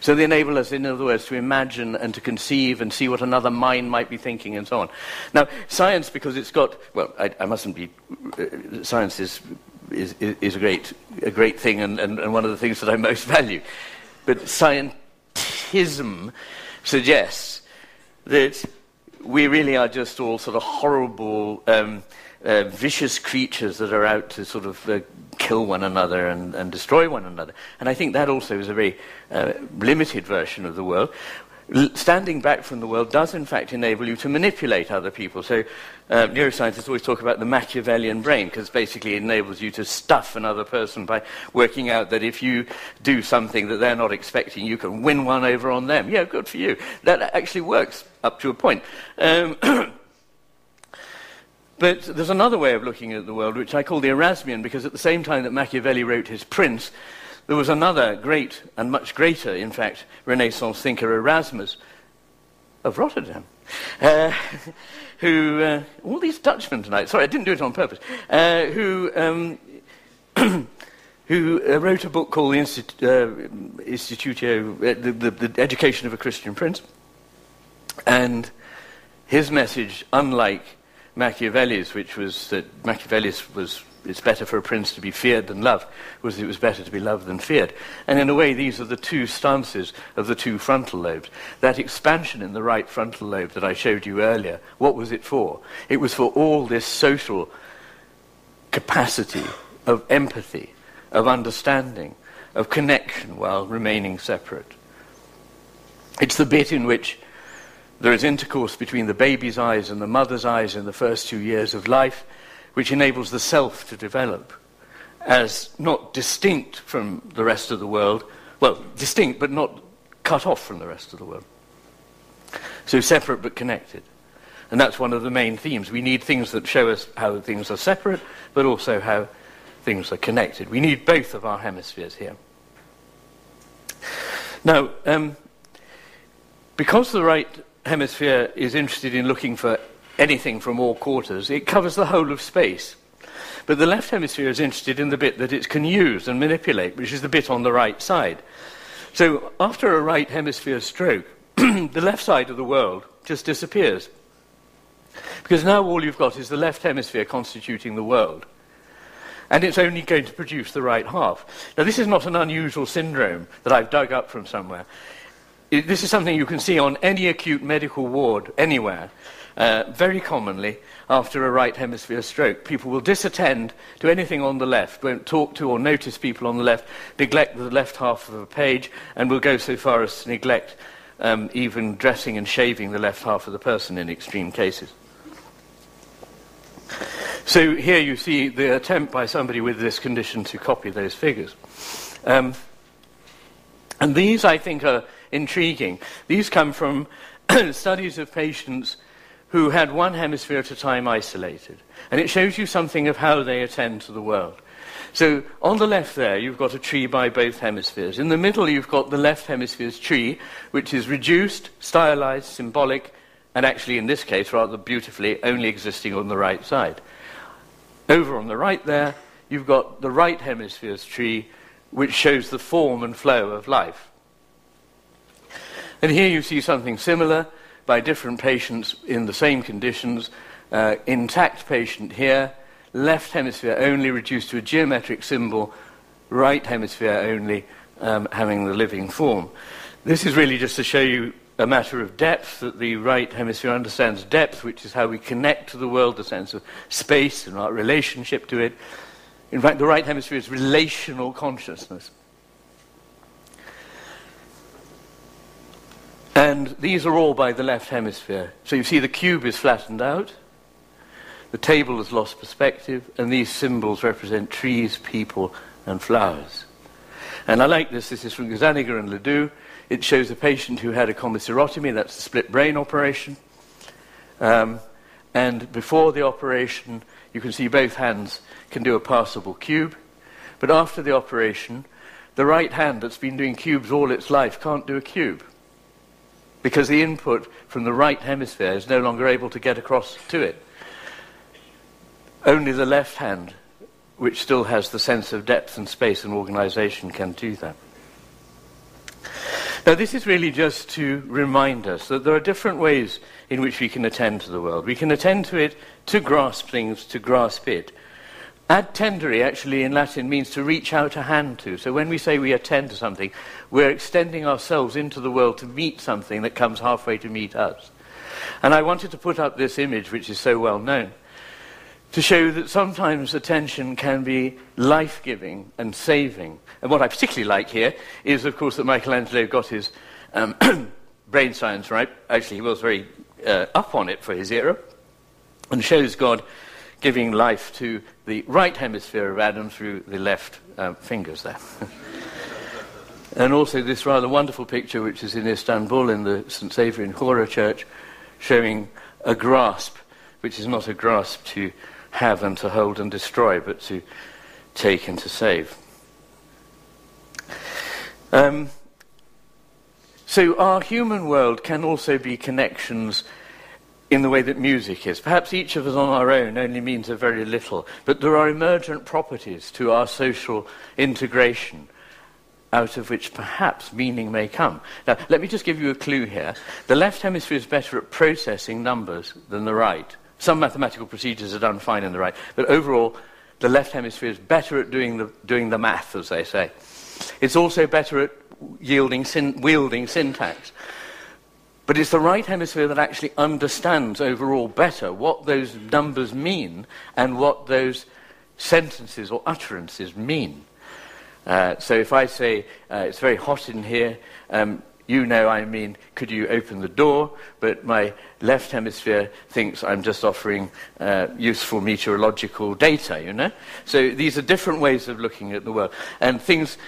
So they enable us, in other words, to imagine and to conceive and see what another mind might be thinking and so on. Now, science, because it's got, well, I mustn't be, science is a great thing and one of the things that I most value. But scientism suggests that we really are just all sort of horrible, vicious creatures that are out to sort of kill one another and destroy one another. And I think that also is a very limited version of the world. Standing back from the world does in fact enable you to manipulate other people. So neuroscientists always talk about the Machiavellian brain, because basically it enables you to stuff another person by working out that if you do something that they're not expecting, you can win one over on them. Yeah, good for you. That actually works up to a point. But there's another way of looking at the world, which I call the Erasmian, because at the same time that Machiavelli wrote his Prince, there was another great, and much greater, in fact, Renaissance thinker, Erasmus of Rotterdam, who, all these Dutchmen tonight, sorry, I didn't do it on purpose, who wrote a book called the Institutio, the Education of a Christian Prince. And his message, unlike Machiavelli's, which was that Machiavelli's was it's better for a prince to be feared than loved, was it was better to be loved than feared. And in a way, these are the two stances of the two frontal lobes. That expansion in the right frontal lobe that I showed you earlier, what was it for? It was for all this social capacity of empathy, of understanding, of connection while remaining separate. It's the bit in which there is intercourse between the baby's eyes and the mother's eyes in the first 2 years of life, which enables the self to develop. as not distinct from the rest of the world, well, distinct but not cut off from the rest of the world. So separate but connected. And that's one of the main themes. We need things that show us how things are separate, but also how things are connected. We need both of our hemispheres here. Now, because the right hemisphere is interested in looking for anything from all quarters, it covers the whole of space. But the left hemisphere is interested in the bit that it can use and manipulate, which is the bit on the right side. So after a right hemisphere stroke, the left side of the world just disappears. Because now all you've got is the left hemisphere constituting the world. And it's only going to produce the right half. Now, this is not an unusual syndrome that I've dug up from somewhere. This is something you can see on any acute medical ward anywhere. Very commonly, after a right hemisphere stroke, people will disattend to anything on the left, won't talk to or notice people on the left, neglect the left half of a page, and will go so far as to neglect even dressing and shaving the left half of the person in extreme cases. So here you see the attempt by somebody with this condition to copy those figures. And these, I think, are intriguing. These come from studies of patients who had one hemisphere at a time isolated. And it shows you something of how they attend to the world. So on the left there, you've got a tree by both hemispheres. In the middle, you've got the left hemisphere's tree, which is reduced, stylized, symbolic, and actually, in this case, rather beautifully, only existing on the right side. Over on the right there, you've got the right hemisphere's tree, which shows the form and flow of life. And here you see something similar by different patients in the same conditions. Intact patient here, left hemisphere only reduced to a geometric symbol, right hemisphere only having the living form. This is really just to show you a matter of depth, that the right hemisphere understands depth, which is how we connect to the world, the sense of space and our relationship to it. In fact, the right hemisphere is relational consciousness. And these are all by the left hemisphere. So you see the cube is flattened out, the table has lost perspective, and these symbols represent trees, people, and flowers. And I like this. This is from Gazaniga and Ledoux. It shows a patient who had a commissurotomy, that's a split brain operation. And before the operation, you can see both hands can do a passable cube. But after the operation, the right hand that's been doing cubes all its life can't do a cube, because the input from the right hemisphere is no longer able to get across to it. Only the left hand, which still has the sense of depth and space and organization, can do that. Now, this is really just to remind us that there are different ways in which we can attend to the world. We can attend to it to grasp things, to grasp it. Ad tendere, actually, in Latin, means to reach out a hand to. So when we say we attend to something, we're extending ourselves into the world to meet something that comes halfway to meet us. And I wanted to put up this image, which is so well known, to show that sometimes attention can be life-giving and saving. And what I particularly like here is, of course, that Michelangelo got his brain science right. Actually, he was very up on it for his era, and shows God giving life to the right hemisphere of Adam through the left fingers there. And also this rather wonderful picture, which is in Istanbul in the St. Saviour Hora Church, showing a grasp, which is not a grasp to have and to hold and destroy, but to take and to save. So our human world can also be connections in the way that music is. Perhaps each of us on our own only means a very little, but there are emergent properties to our social integration out of which perhaps meaning may come. Now, let me just give you a clue here. The left hemisphere is better at processing numbers than the right. Some mathematical procedures are done fine in the right, but overall, the left hemisphere is better at doing the math, as they say. It's also better at wielding syntax. But it's the right hemisphere that actually understands overall better what those numbers mean and what those sentences or utterances mean. So if I say, it's very hot in here, you know I mean, could you open the door? But my left hemisphere thinks I'm just offering useful meteorological data, you know? So these are different ways of looking at the world. And things,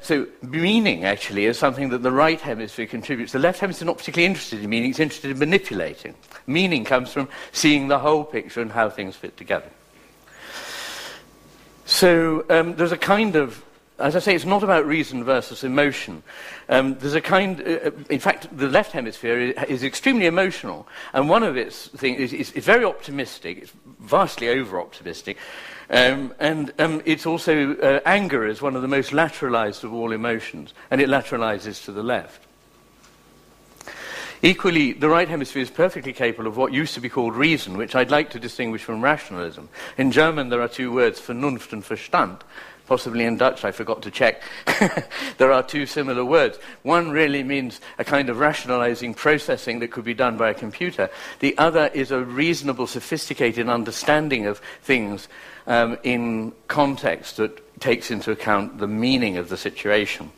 so meaning actually is something that the right hemisphere contributes. The left hemisphere is not particularly interested in meaning, it's interested in manipulating. Meaning comes from seeing the whole picture and how things fit together. So there's a kind of, as I say, it's not about reason versus emotion. There's a kind, in fact, the left hemisphere is extremely emotional, and one of its things is very optimistic. It's vastly over-optimistic, and it's also anger is one of the most lateralized of all emotions, and it lateralizes to the left. Equally, the right hemisphere is perfectly capable of what used to be called reason, which I'd like to distinguish from rationalism. In German, there are two words, Vernunft and Verstand. Possibly in Dutch, I forgot to check. There are two similar words. One really means a kind of rationalizing processing that could be done by a computer. The other is a reasonable, sophisticated understanding of things in context that takes into account the meaning of the situation.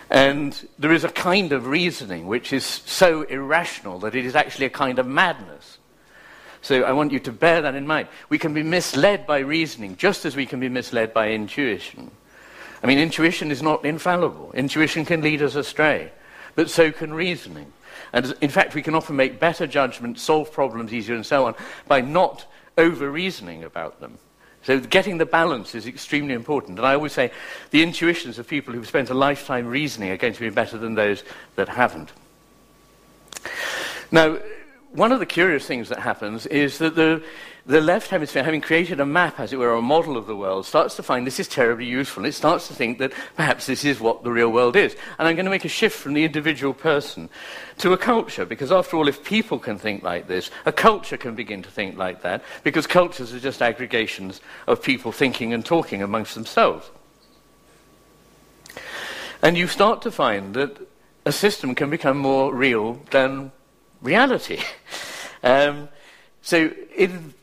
And there is a kind of reasoning which is so irrational that it is actually a kind of madness. So I want you to bear that in mind. We can be misled by reasoning just as we can be misled by intuition. I mean, intuition is not infallible. Intuition can lead us astray, but so can reasoning. And in fact, we can often make better judgments, solve problems easier and so on, by not over-reasoning about them. So getting the balance is extremely important. And I always say the intuitions of people who've spent a lifetime reasoning are going to be better than those that haven't. Now, one of the curious things that happens is that the left hemisphere, having created a map, as it were, a model of the world, starts to find this is terribly useful. It starts to think that perhaps this is what the real world is. And I'm going to make a shift from the individual person to a culture, because after all, if people can think like this, a culture can begin to think like that, because cultures are just aggregations of people thinking and talking amongst themselves. And you start to find that a system can become more real than reality. So in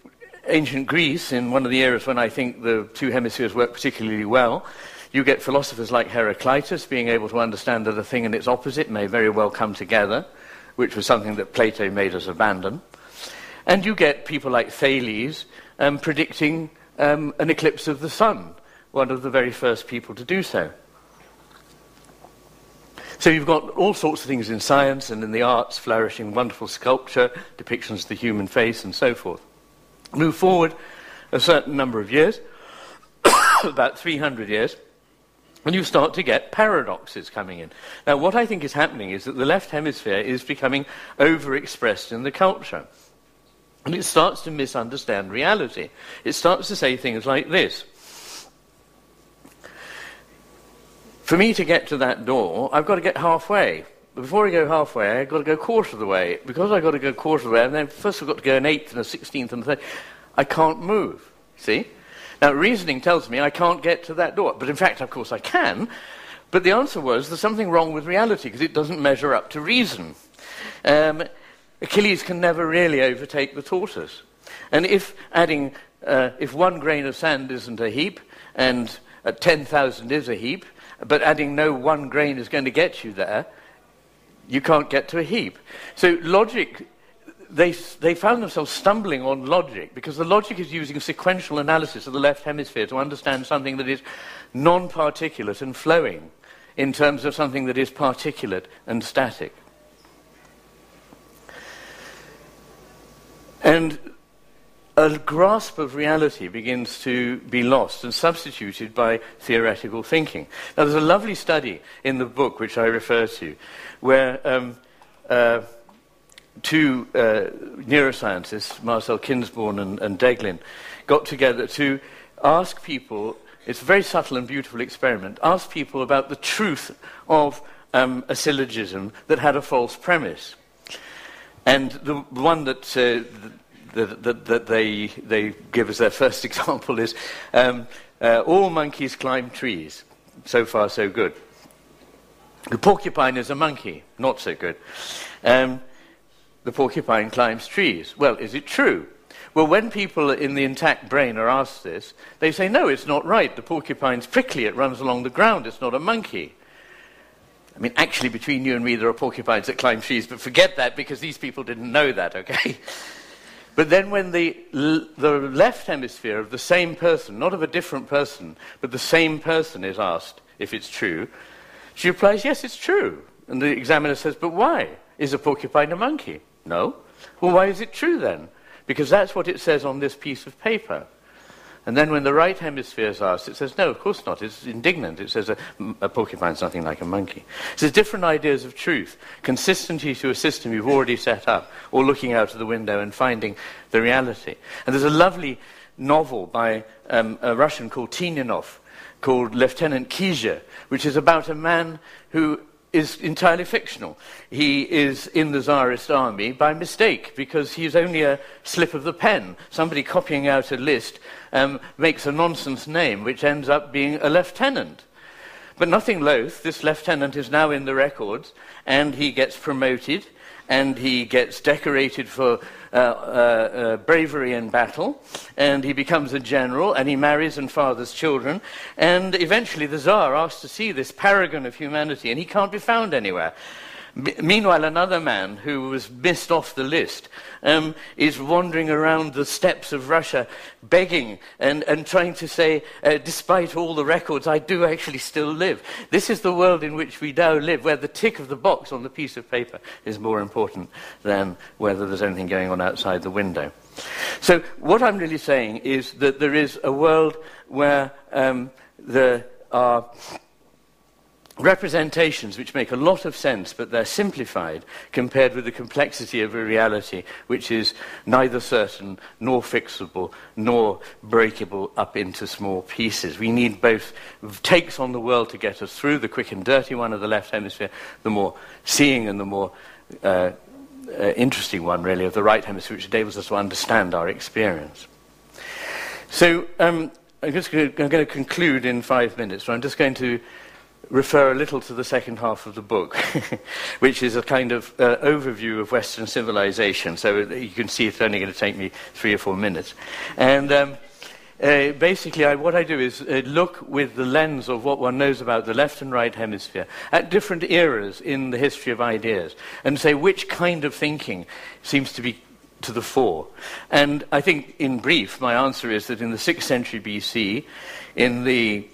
ancient Greece, in one of the eras when I think the two hemispheres work particularly well, you get philosophers like Heraclitus being able to understand that a thing and its opposite may very well come together, which was something that Plato made us abandon. And you get people like Thales predicting an eclipse of the sun, one of the very first people to do so. So you've got all sorts of things in science and in the arts flourishing, wonderful sculpture, depictions of the human face and so forth. Move forward a certain number of years, about 300 years, and you start to get paradoxes coming in. Now, what I think is happening is that the left hemisphere is becoming overexpressed in the culture. And it starts to misunderstand reality. It starts to say things like this. For me to get to that door, I've got to get halfway. Before I go halfway, I've got to go quarter of the way. Because I've got to go quarter of the way, and then first I've got to go an eighth and a 16th and a third, I can't move. See? Now, reasoning tells me I can't get to that door. But in fact, of course, I can. But the answer was there's something wrong with reality because it doesn't measure up to reason. Achilles can never really overtake the tortoise. And if if 1 grain of sand isn't a heap and 10,000 is a heap, but adding no 1 grain is going to get you there, you can't get to a heap. So logic, they found themselves stumbling on logic, because the logic is using sequential analysis of the left hemisphere to understand something that is non-particulate and flowing in terms of something that is particulate and static. And a grasp of reality begins to be lost and substituted by theoretical thinking. Now, there's a lovely study in the book which I refer to, where two neuroscientists, Marcel Kinsborn and Deglin, got together to ask people, it's a very subtle and beautiful experiment, ask people about the truth of a syllogism that had a false premise. And the one that they give as their first example is all monkeys climb trees. So far, so good. The porcupine is a monkey. Not so good. The porcupine climbs trees. Well, is it true? Well, when people in the intact brain are asked this, they say, no, it's not right. The porcupine's prickly. It runs along the ground. It's not a monkey. I mean, actually, between you and me, there are porcupines that climb trees, but forget that because these people didn't know that, okay? But then when the left hemisphere of the same person, not of a different person, but the same person is asked if it's true, she replies, yes, it's true. And the examiner says, but why? Is a porcupine a monkey? No. Well, why is it true then? Because that's what it says on this piece of paper. And then when the right hemisphere is asked, it says, no, of course not. It's indignant. It says a porcupine's nothing like a monkey. So there's different ideas of truth, consistency to a system you've already set up, or looking out of the window and finding the reality. And there's a lovely novel by a Russian called Tynyanov, called Lieutenant Kijé, which is about a man who is entirely fictional. He is in the Tsarist army by mistake, because he's only a slip of the pen. Somebody copying out a list makes a nonsense name, which ends up being a lieutenant. But nothing loath, this lieutenant is now in the records, and he gets promoted, and he gets decorated for bravery in battle, and he becomes a general, and he marries and fathers children, and eventually the Tsar asks to see this paragon of humanity, and he can't be found anywhere. Meanwhile, another man who was missed off the list is wandering around the steppes of Russia begging and trying to say, despite all the records, I do actually still live. This is the world in which we now live, where the tick of the box on the piece of paper is more important than whether there's anything going on outside the window. So what I'm really saying is that there is a world where there are representations which make a lot of sense, but they're simplified compared with the complexity of a reality which is neither certain nor fixable nor breakable up into small pieces. We need both takes on the world to get us through, the quick and dirty one of the left hemisphere, the more seeing and the more interesting one, really, of the right hemisphere, which enables us to understand our experience. So I'm going to conclude in 5 minutes, but I'm just going to refer a little to the second half of the book, which is a kind of overview of Western civilization. So you can see it's only going to take me 3 or 4 minutes. And basically, what I do is look with the lens of what one knows about the left and right hemisphere at different eras in the history of ideas, and say which kind of thinking seems to be to the fore. And I think, in brief, my answer is that in the 6th century BC, in the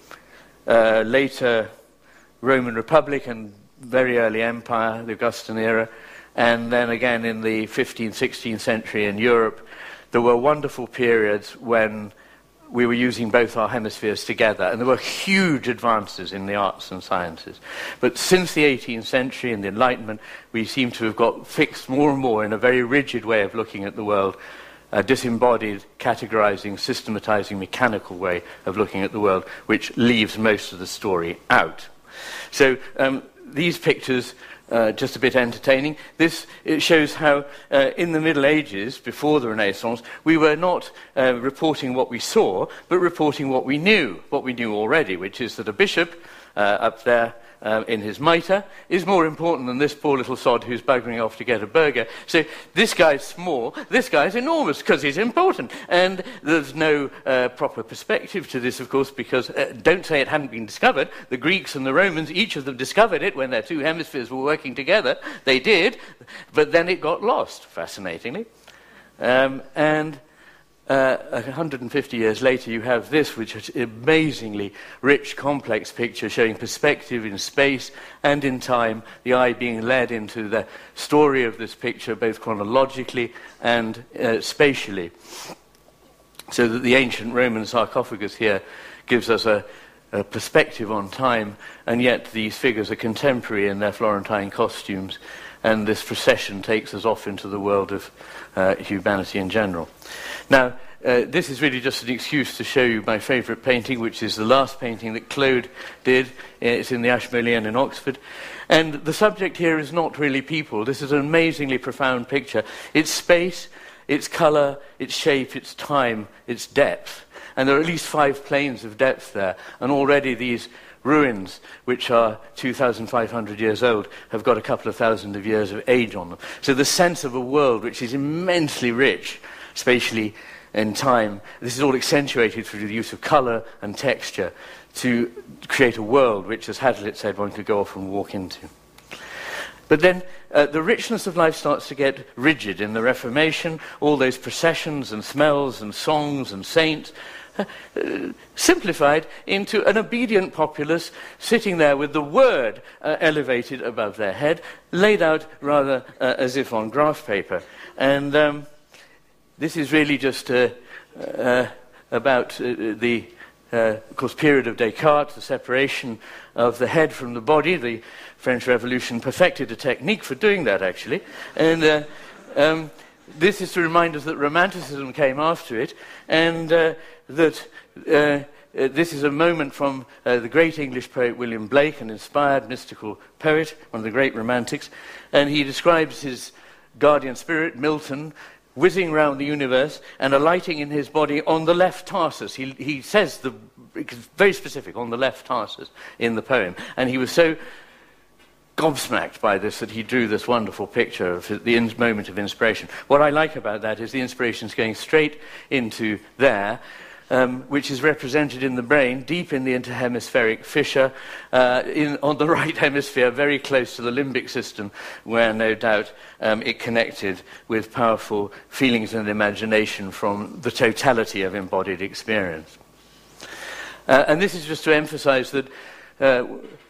later Roman Republic and very early Empire, the Augustan era, and then again in the 15th, 16th century in Europe, there were wonderful periods when we were using both our hemispheres together, and there were huge advances in the arts and sciences. But since the 18th century and the Enlightenment, we seem to have got fixed more and more in a very rigid way of looking at the world, a disembodied, categorizing, systematizing, mechanical way of looking at the world, which leaves most of the story out. So these pictures, just a bit entertaining. It shows how in the Middle Ages, before the Renaissance, we were not reporting what we saw, but reporting what we knew already, which is that a bishop up there in his mitre is more important than this poor little sod who's buggering off to get a burger. So this guy's small, this guy's enormous because he's important. And there's no proper perspective to this, of course, because don't say it hadn't been discovered. The Greeks and the Romans, each of them discovered it when their two hemispheres were working together. They did, but then it got lost, fascinatingly. 150 years later, you have this, which is an amazingly rich, complex picture showing perspective in space and in time, the eye being led into the story of this picture, both chronologically and spatially. So that the ancient Roman sarcophagus here gives us a perspective on time, and yet these figures are contemporary in their Florentine costumes, and this procession takes us off into the world of humanity in general. Now, this is really just an excuse to show you my favourite painting, which is the last painting that Claude did. It's in the Ashmolean in Oxford. And the subject here is not really people. This is an amazingly profound picture. It's space, it's colour, it's shape, it's time, it's depth. And there are at least 5 planes of depth there. And already these ruins, which are 2,500 years old, have got a couple of thousand of years of age on them. So the sense of a world which is immensely rich, spatially in time. This is all accentuated through the use of colour and texture to create a world which, as Hazlitt said, one could go off and walk into. But then the richness of life starts to get rigid in the Reformation. All those processions and smells and songs and saints simplified into an obedient populace sitting there with the word elevated above their head, laid out rather as if on graph paper. And this is really just about the of course, period of Descartes, the separation of the head from the body. The French Revolution perfected a technique for doing that, actually. And this is to remind us that Romanticism came after it, and that this is a moment from the great English poet William Blake, an inspired mystical poet, one of the great Romantics, and he describes his guardian spirit, Milton, whizzing round the universe and alighting in his body on the left tarsus. He says, it's very specific, on the left tarsus in the poem. And he was so gobsmacked by this that he drew this wonderful picture of the moment of inspiration. What I like about that is the inspiration's going straight into there, which is represented in the brain, deep in the interhemispheric fissure, on the right hemisphere, very close to the limbic system, where no doubt it connected with powerful feelings and imagination from the totality of embodied experience. And this is just to emphasize that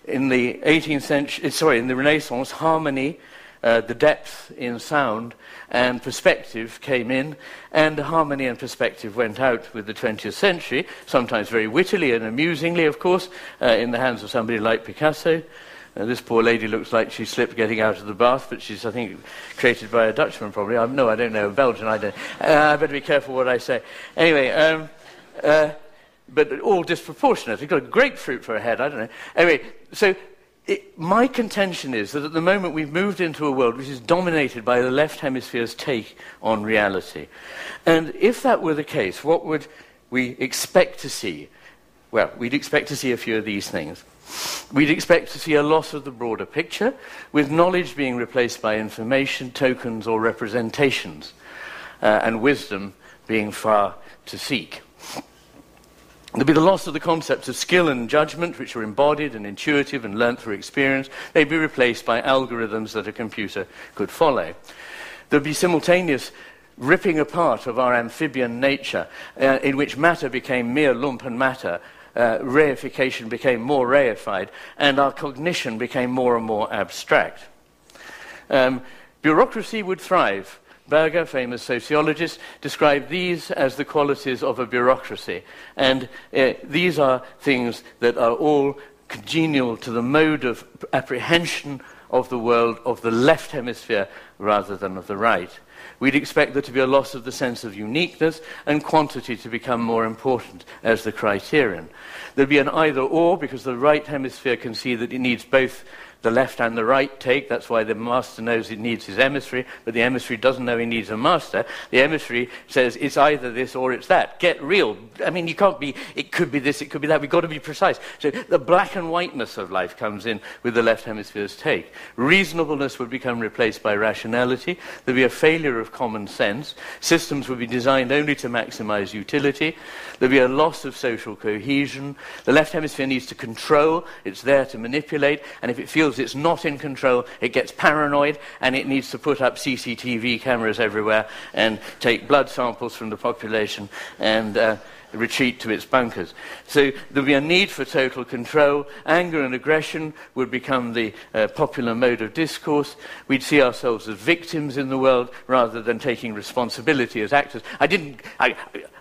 in the 18th century, in the Renaissance, harmony, the depth in sound and perspective came in, and harmony and perspective went out with the 20th century, sometimes very wittily and amusingly, of course, in the hands of somebody like Picasso. This poor lady looks like she slipped getting out of the bath, but she's, I think, created by a Dutchman, probably. I don't know, a Belgian, I don't. I better be careful what I say. Anyway, but all disproportionate. You've got a grapefruit for a head, I don't know. Anyway, so my contention is that at the moment we've moved into a world which is dominated by the left hemisphere's take on reality. And if that were the case, what would we expect to see? Well, we'd expect to see a few of these things. We'd expect to see a loss of the broader picture, with knowledge being replaced by information, tokens, or representations, and wisdom being far to seek. There'll be the loss of the concepts of skill and judgment, which are embodied and intuitive and learnt through experience. They'd be replaced by algorithms that a computer could follow. There'll be simultaneous ripping apart of our amphibian nature, in which matter became mere lumpen matter, reification became more reified, and our cognition became more and more abstract. Bureaucracy would thrive. Berger, famous sociologist, described these as the qualities of a bureaucracy. And these are things that are all congenial to the mode of apprehension of the world of the left hemisphere rather than of the right. We'd expect there to be a loss of the sense of uniqueness and quantity to become more important as the criterion. There'd be an either-or, because the right hemisphere can see that it needs both the left and the right take. That's why the master knows it needs his emissary, but the emissary doesn't know he needs a master. The emissary says it's either this or it's that. Get real. I mean, you can't be, it could be this, it could be that. We've got to be precise. So the black and whiteness of life comes in with the left hemisphere's take. Reasonableness would become replaced by rationality. There'd be a failure of common sense. Systems would be designed only to maximize utility. There'd be a loss of social cohesion. The left hemisphere needs to control. It's there to manipulate. And if it feels it's not in control, it gets paranoid, and it needs to put up CCTV cameras everywhere and take blood samples from the population and retreat to its bunkers. So there'll be a need for total control. Anger and aggression would become the popular mode of discourse. We'd see ourselves as victims in the world rather than taking responsibility as actors.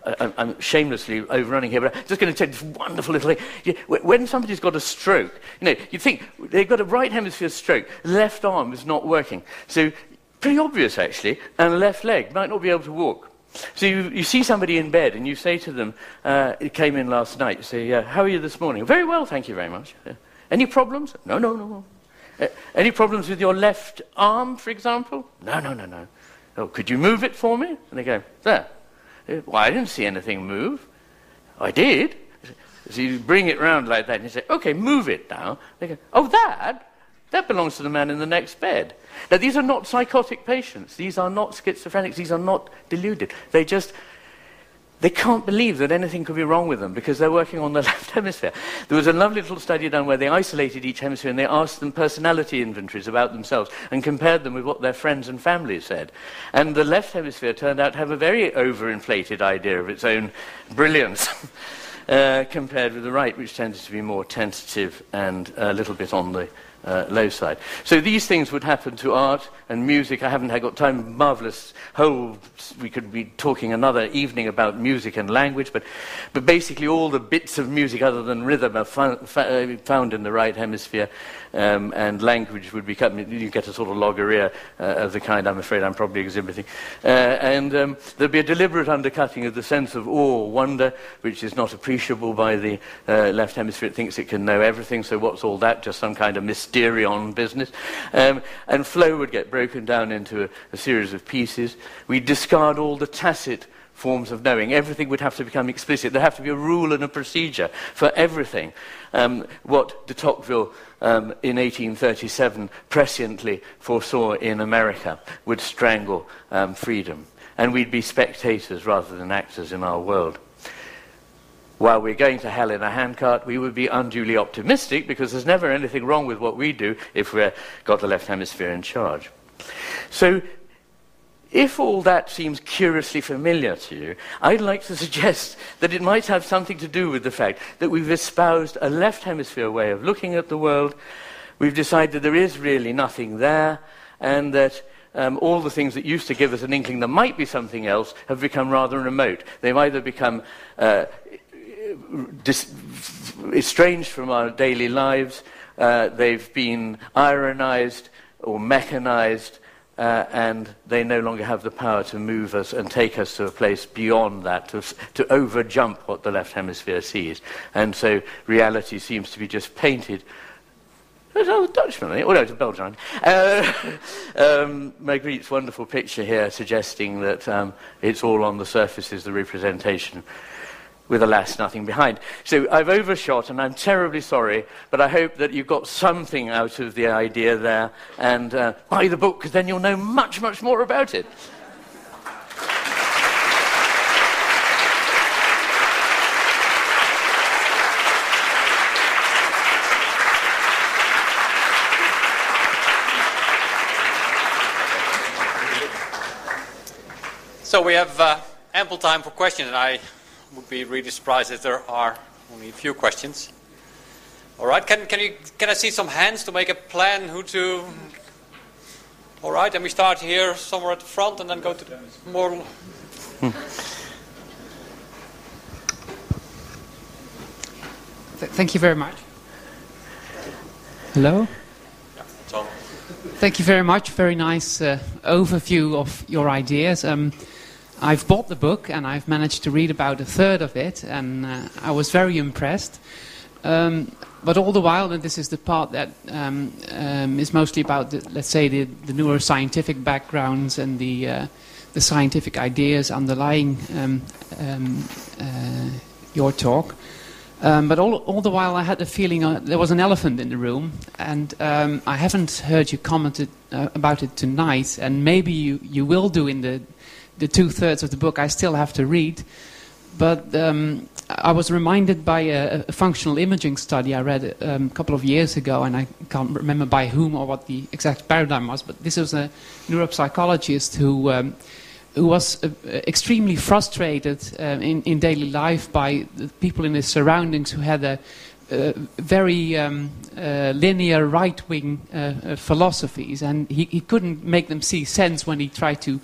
I'm shamelessly overrunning here, but I'm just going to tell you this wonderful little thing. When somebody's got a stroke, you think they've got a right hemisphere stroke, left arm is not working. So pretty obvious, actually, and left leg might not be able to walk. So you see somebody in bed and you say to them, it came in last night, you say, how are you this morning? Very well, thank you very much. Any problems? No. Any problems with your left arm, for example? No. Oh, could you move it for me? And they go, there. Well, I didn't see anything move. I did. So you bring it round like that and you say, okay, move it now. They go, oh, that belongs to the man in the next bed. Now, these are not psychotic patients. These are not schizophrenics. These are not deluded. They just they can't believe that anything could be wrong with them because they're working on the left hemisphere. There was a lovely little study done where they isolated each hemisphere and they asked them personality inventories about themselves and compared them with what their friends and family said. And the left hemisphere turned out to have a very overinflated idea of its own brilliance compared with the right, which tended to be more tentative and a little bit on the low side. So these things would happen to art and music. I haven't got time, marvellous we could be talking another evening about music and language, but basically all the bits of music other than rhythm are found in the right hemisphere, and language would become, you get a sort of logorrhea of the kind I'm afraid I'm probably exhibiting. And there'd be a deliberate undercutting of the sense of awe, wonder, which is not appreciable by the left hemisphere. It thinks it can know everything, so what's all that? Just some kind of mysterion business. And flow would get broken down into a series of pieces. We'd discard all the tacit forms of knowing. Everything would have to become explicit. There'd have to be a rule and a procedure for everything. What de Tocqueville in 1837 presciently foresaw in America would strangle freedom. And we'd be spectators rather than actors in our world. While we're going to hell in a handcart, we would be unduly optimistic because there's never anything wrong with what we do if we've got the left hemisphere in charge. So, if all that seems curiously familiar to you, I'd like to suggest that it might have something to do with the fact that we've espoused a left hemisphere way of looking at the world. We've decided there is really nothing there, and that all the things that used to give us an inkling there might be something else have become rather remote. They've either become estranged from our daily lives, they've been ironized or mechanized, and they no longer have the power to move us and take us to a place beyond that, to overjump what the left hemisphere sees. And so reality seems to be just painted. Oh, Dutchman, oh no, it's a Belgian. Magritte's wonderful picture here suggesting that it's all on the surfaces, the representation, with, alas, nothing behind. So I've overshot, and I'm terribly sorry, but I hope that you got something out of the idea there, and buy the book, because then you'll know much, much more about it. So we have ample time for questions, and I would be really surprised if there are only a few questions. All right, can I see some hands to make a plan who to... All right, and we start here somewhere at the front and then go to the more... Thank you very much. Hello? Yeah, Tom. Thank you very much. Very nice overview of your ideas. I've bought the book and I've managed to read about a third of it, and I was very impressed. But all the while, and this is the part that is mostly about, let's say, the neuroscientific backgrounds and the scientific ideas underlying your talk. But all the while I had the feeling there was an elephant in the room, and I haven't heard you comment about it tonight, and maybe you will do in the 2/3 of the book I still have to read. But I was reminded by a functional imaging study I read a couple of years ago, and I can't remember by whom or what the exact paradigm was, but this was a neuropsychologist who was extremely frustrated in daily life by the people in his surroundings who had a very linear right-wing philosophies, and he couldn't make them see sense when he tried to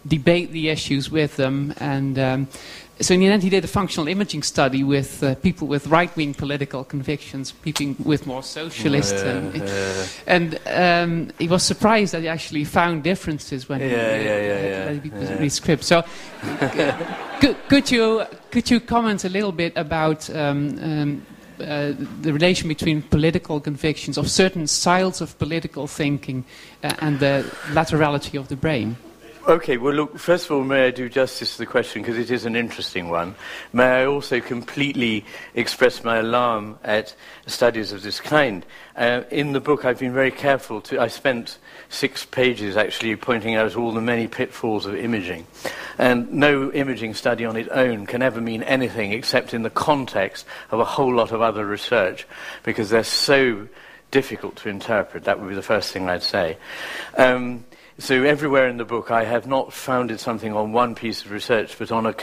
debate the issues with them. And so in the end he did a functional imaging study with people with right-wing political convictions, people with more socialist, and he was surprised that he actually found differences when he read script. So could you comment a little bit about the relation between political convictions of certain styles of political thinking and the laterality of the brain? Okay, well, look, first of all, may I do justice to the question, because it is an interesting one. May I also completely express my alarm at studies of this kind. In the book, I've been very careful I spent 6 pages actually pointing out all the many pitfalls of imaging. And no imaging study on its own can ever mean anything except in the context of a whole lot of other research, because they're so difficult to interpret. That would be the first thing I'd say. So everywhere in the book, I have not founded something on one piece of research, but on a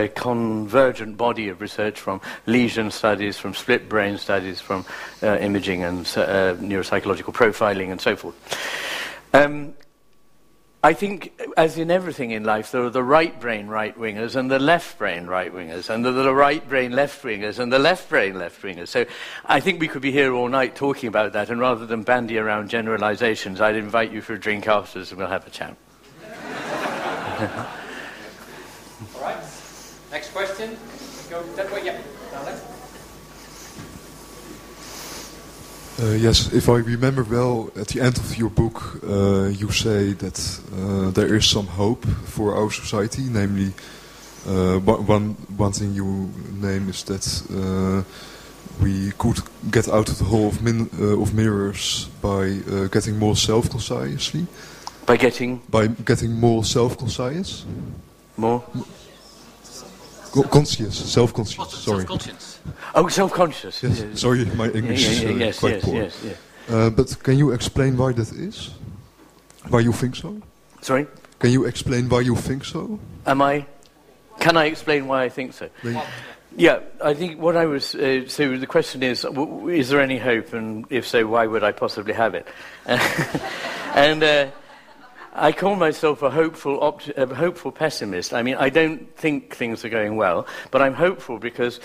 convergent body of research from lesion studies, from split brain studies, from imaging and neuropsychological profiling and so forth. I think, as in everything in life, there are the right brain right-wingers and the left brain right-wingers, and there are the right brain left-wingers and the left brain left-wingers. So I think we could be here all night talking about that, and rather than bandy around generalizations, I'd invite you for a drink afterwards and we'll have a chat. All right. Next question. Go that way. Yeah. Down there. Yes, if I remember well, at the end of your book, you say that there is some hope for our society. Namely, one thing you name is that we could get out of the hole of mirrors by getting more self-consciously. By getting more self-conscious. More. Self-conscious. Sorry. Self-conscious. Oh, self-conscious. Yes. Sorry, my English is quite poor. Yes. But can you explain why that is? Why you think so? Sorry? Can you explain why you think so? Can I explain why I think so? Yeah, I think what I was... so the question is there any hope? And if so, why would I possibly have it? And... I call myself a hopeful pessimist. I mean, I don't think things are going well, but I'm hopeful because,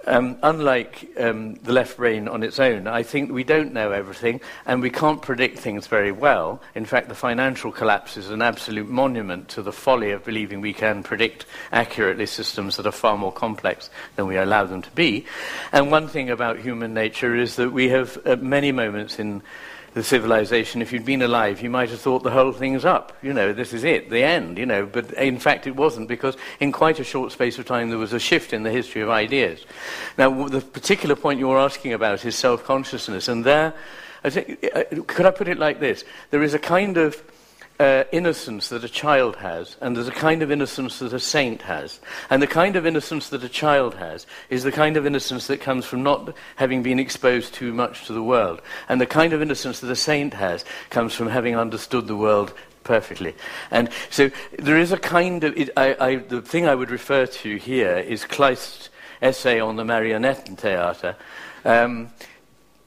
unlike the left brain on its own, I think we don't know everything, and we can't predict things very well. In fact, the financial collapse is an absolute monument to the folly of believing we can predict accurately systems that are far more complex than we allow them to be. And one thing about human nature is that we have, at many moments in the civilization, if you'd been alive, you might have thought the whole thing's up. You know, this is it, the end, you know. But in fact it wasn't, because in quite a short space of time there was a shift in the history of ideas. Now, the particular point you're asking about is self-consciousness. And there, I think, could I put it like this? There is a kind of innocence that a child has, and there's a kind of innocence that a saint has. And the kind of innocence that a child has is the kind of innocence that comes from not having been exposed too much to the world. And the kind of innocence that a saint has comes from having understood the world perfectly. And so there is a kind of... the thing I would refer to here is Kleist's essay on the Marionettentheater,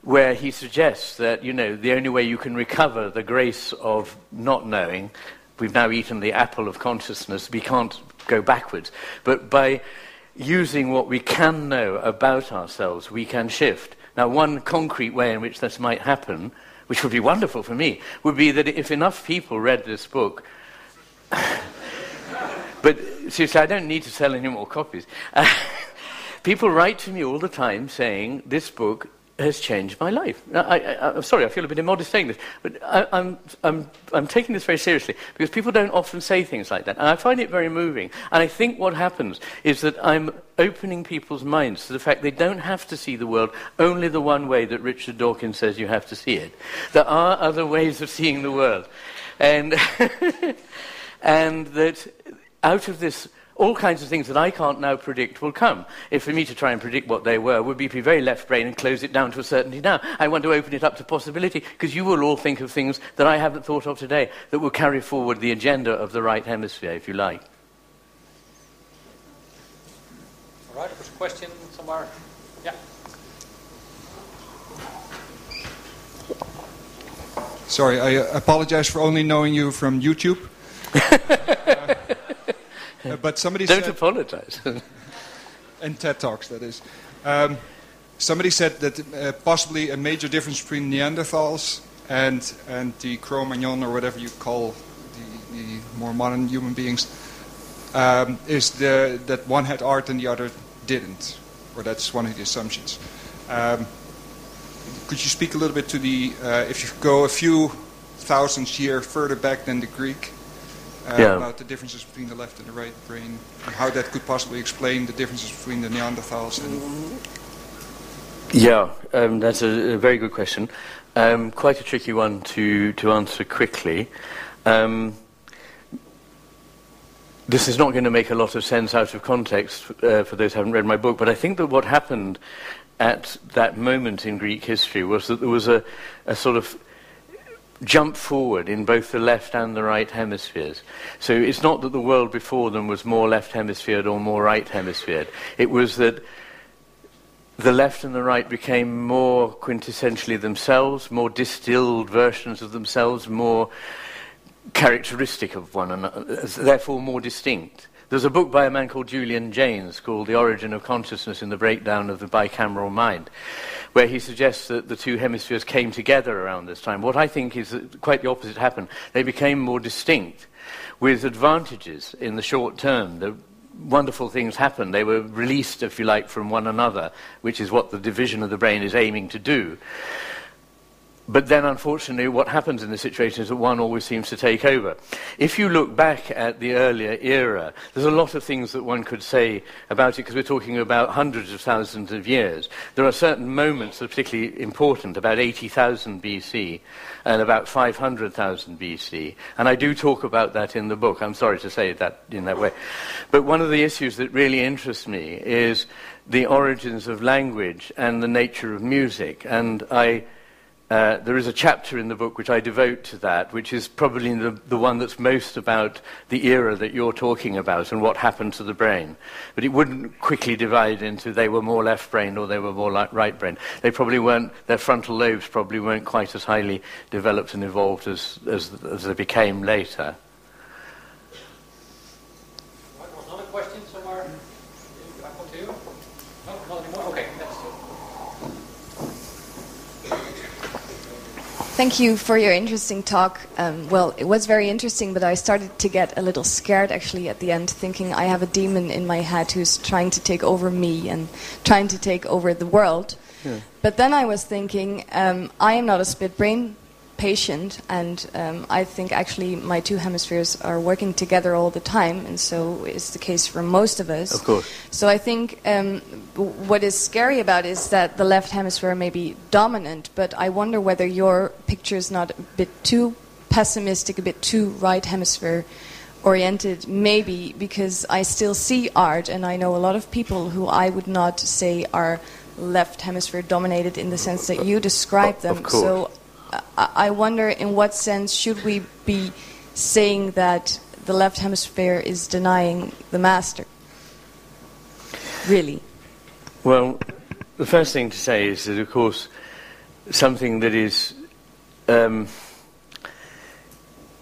where he suggests that, you know, the only way you can recover the grace of not knowing, we've now eaten the apple of consciousness, we can't go backwards, but by using what we can know about ourselves, we can shift. Now, one concrete way in which this might happen, which would be wonderful for me, would be that if enough people read this book, but seriously, I don't need to sell any more copies. People write to me all the time saying, this book has changed my life. Now, I'm sorry, I feel a bit immodest saying this, but I'm taking this very seriously, because people don't often say things like that, and I find it very moving. And I think what happens is that I'm opening people's minds to the fact they don't have to see the world only the one way that Richard Dawkins says you have to see it. There are other ways of seeing the world. And, and that out of this, all kinds of things that I can't now predict will come. If for me to try and predict what they were would be very left brain and close it down to a certainty now. I want to open it up to possibility, because you will all think of things that I haven't thought of today that will carry forward the agenda of the right hemisphere, if you like. All right, there's a question somewhere. Yeah. Sorry, I apologize for only knowing you from YouTube. But somebody Don't said... apologize. And TED Talks, that is. Somebody said that possibly a major difference between Neanderthals and the Cro-Magnon, or whatever you call the more modern human beings, is that one had art and the other didn't. Or that's one of the assumptions. Could you speak a little bit to the... if you go a few thousand years further back than the Greek, about the differences between the left and the right brain, and how that could possibly explain the differences between the Neanderthals and... Yeah, that's a very good question. Quite a tricky one to answer quickly. This is not going to make a lot of sense out of context for those who haven't read my book, but I think that what happened at that moment in Greek history was that there was a sort of jump forward in both the left and the right hemispheres. So it's not that the world before them was more left hemisphered or more right hemisphered. It was that the left and the right became more quintessentially themselves, more distilled versions of themselves, more characteristic of one another, therefore more distinct. There's a book by a man called Julian Jaynes called The Origin of Consciousness in the Breakdown of the Bicameral Mind, where he suggests that the two hemispheres came together around this time. What I think is that quite the opposite happened. They became more distinct, with advantages in the short term. The wonderful things happened. They were released, if you like, from one another, which is what the division of the brain is aiming to do. But then, unfortunately, what happens in this situation is that one always seems to take over. If you look back at the earlier era, there's a lot of things that one could say about it, because we're talking about hundreds of thousands of years. There are certain moments that are particularly important, about 80,000 BC and about 500,000 BC. And I do talk about that in the book. I'm sorry to say that in that way. But one of the issues that really interests me is the origins of language and the nature of music. And there is a chapter in the book which I devote to that, which is probably the one that's most about the era that you're talking about and what happened to the brain. But it wouldn't quickly divide into they were more left-brained or they were more right-brained. They probably weren't, their frontal lobes probably weren't quite as highly developed and evolved as they became later. Another question somewhere? I come to you? No, not anymore? Okay, that's it. Thank you for your interesting talk. Well, it was very interesting, but I started to get a little scared actually at the end, thinking I have a demon in my head who's trying to take over me and trying to take over the world. Yeah. But then I was thinking, I am not a split brain patient, and I think actually my two hemispheres are working together all the time, and so is the case for most of us. Of course. So I think what is scary about it is that the left hemisphere may be dominant, but I wonder whether your picture is not a bit too pessimistic, a bit too right hemisphere oriented, maybe because I still see art, and I know a lot of people who I would not say are left hemisphere dominated in the sense that you describe them. Of course. So I wonder in what sense should we be saying that the left hemisphere is denying the master? Really? Well, the first thing to say is that, of course, something that is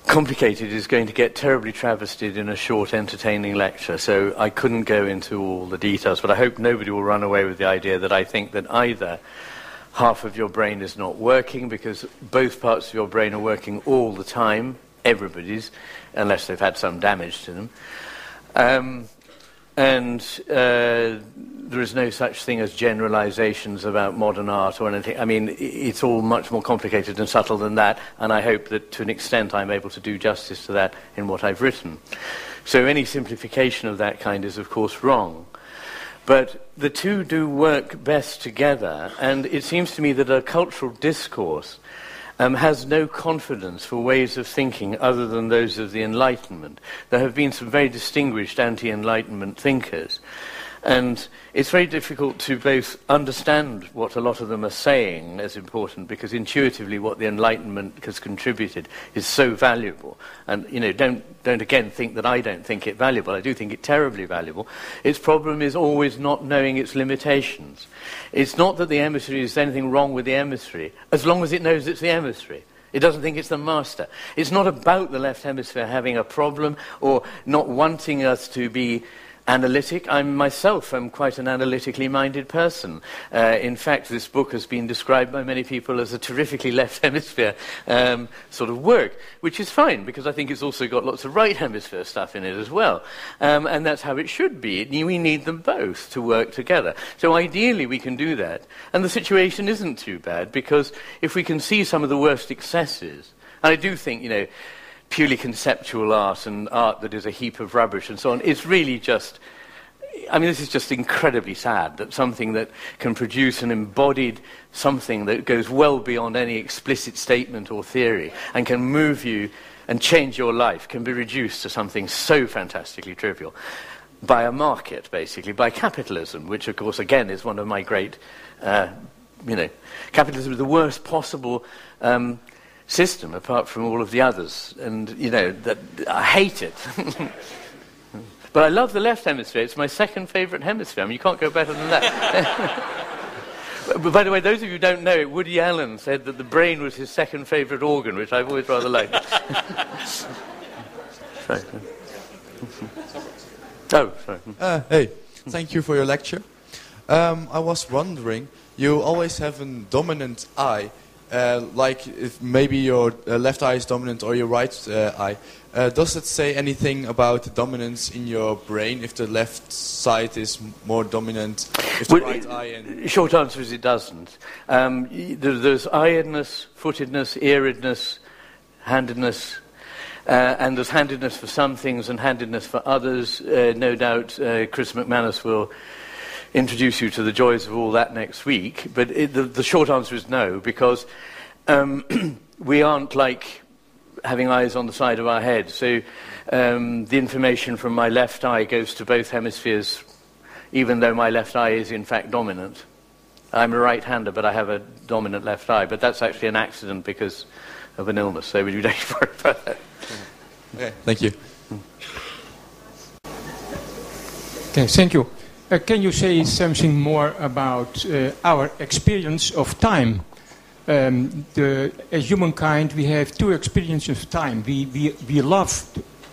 complicated is going to get terribly travestied in a short, entertaining lecture. So I couldn't go into all the details, but I hope nobody will run away with the idea that I think that either half of your brain is not working, because both parts of your brain are working all the time, everybody's, unless they've had some damage to them. There is no such thing as generalizations about modern art or anything. I mean, it's all much more complicated and subtle than that, and I hope that to an extent I'm able to do justice to that in what I've written. So any simplification of that kind is, of course, wrong. But the two do work best together, and it seems to me that a cultural discourse has no confidence for ways of thinking other than those of the Enlightenment. There have been some very distinguished anti-Enlightenment thinkers, and it's very difficult to both understand what a lot of them are saying as important, because intuitively what the Enlightenment has contributed is so valuable. And, you know, don't again think that I don't think it valuable. I do think it terribly valuable. Its problem is always not knowing its limitations. It's not that the emissary is anything wrong with the emissary, as long as it knows it's the emissary. It doesn't think it's the master. It's not about the left hemisphere having a problem or not wanting us to be analytic. I myself am quite an analytically minded person. In fact, this book has been described by many people as a terrifically left hemisphere sort of work, which is fine, because I think it's also got lots of right hemisphere stuff in it as well. And that's how it should be. We need them both to work together. So ideally we can do that. And the situation isn't too bad, because if we can see some of the worst excesses, and I do think, you know, purely conceptual art and art that is a heap of rubbish and so on. It's really just, I mean, this is just incredibly sad that something that can produce an embodied something that goes well beyond any explicit statement or theory and can move you and change your life can be reduced to something so fantastically trivial by a market, basically, by capitalism, which, of course, again, is one of my great, capitalism is the worst possible system, apart from all of the others. And, that I hate it. But I love the left hemisphere. It's my second favourite hemisphere. I mean, you can't go better than that. But by the way, those of you who don't know it, Woody Allen said that the brain was his second favourite organ, which I've always rather liked. Sorry. Oh, sorry. Hey, thank you for your lecture. I was wondering, you always have a dominant eye, like if maybe your left eye is dominant or your right eye. Does it say anything about the dominance in your brain, if the left side is more dominant, if the right eye? And short answer is it doesn't. There's eyedness, footedness, earedness, handedness, and there's handedness for some things and handedness for others. No doubt Chris McManus will introduce you to the joys of all that next week. But the short answer is no, because we aren't like having eyes on the side of our head. So the information from my left eye goes to both hemispheres, even though my left eye is in fact dominant. I'm a right-hander, but I have a dominant left eye. But that's actually an accident because of an illness, so we don't worry about that. Okay, thank you. Okay, thank you. Can you say something more about our experience of time? As humankind, we have two experiences of time. We love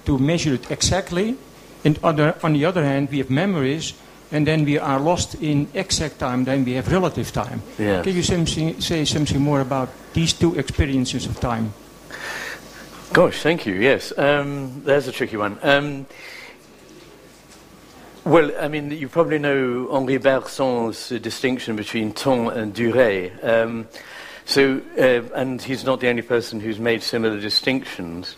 to measure it exactly, and on the other hand, we have memories, and then we are lost in exact time, then we have relative time. Yes. Can you say something more about these two experiences of time? Gosh, thank you, yes. There's a tricky one. Well, I mean, you probably know Henri Bergson's distinction between temps and durée. And he's not the only person who's made similar distinctions.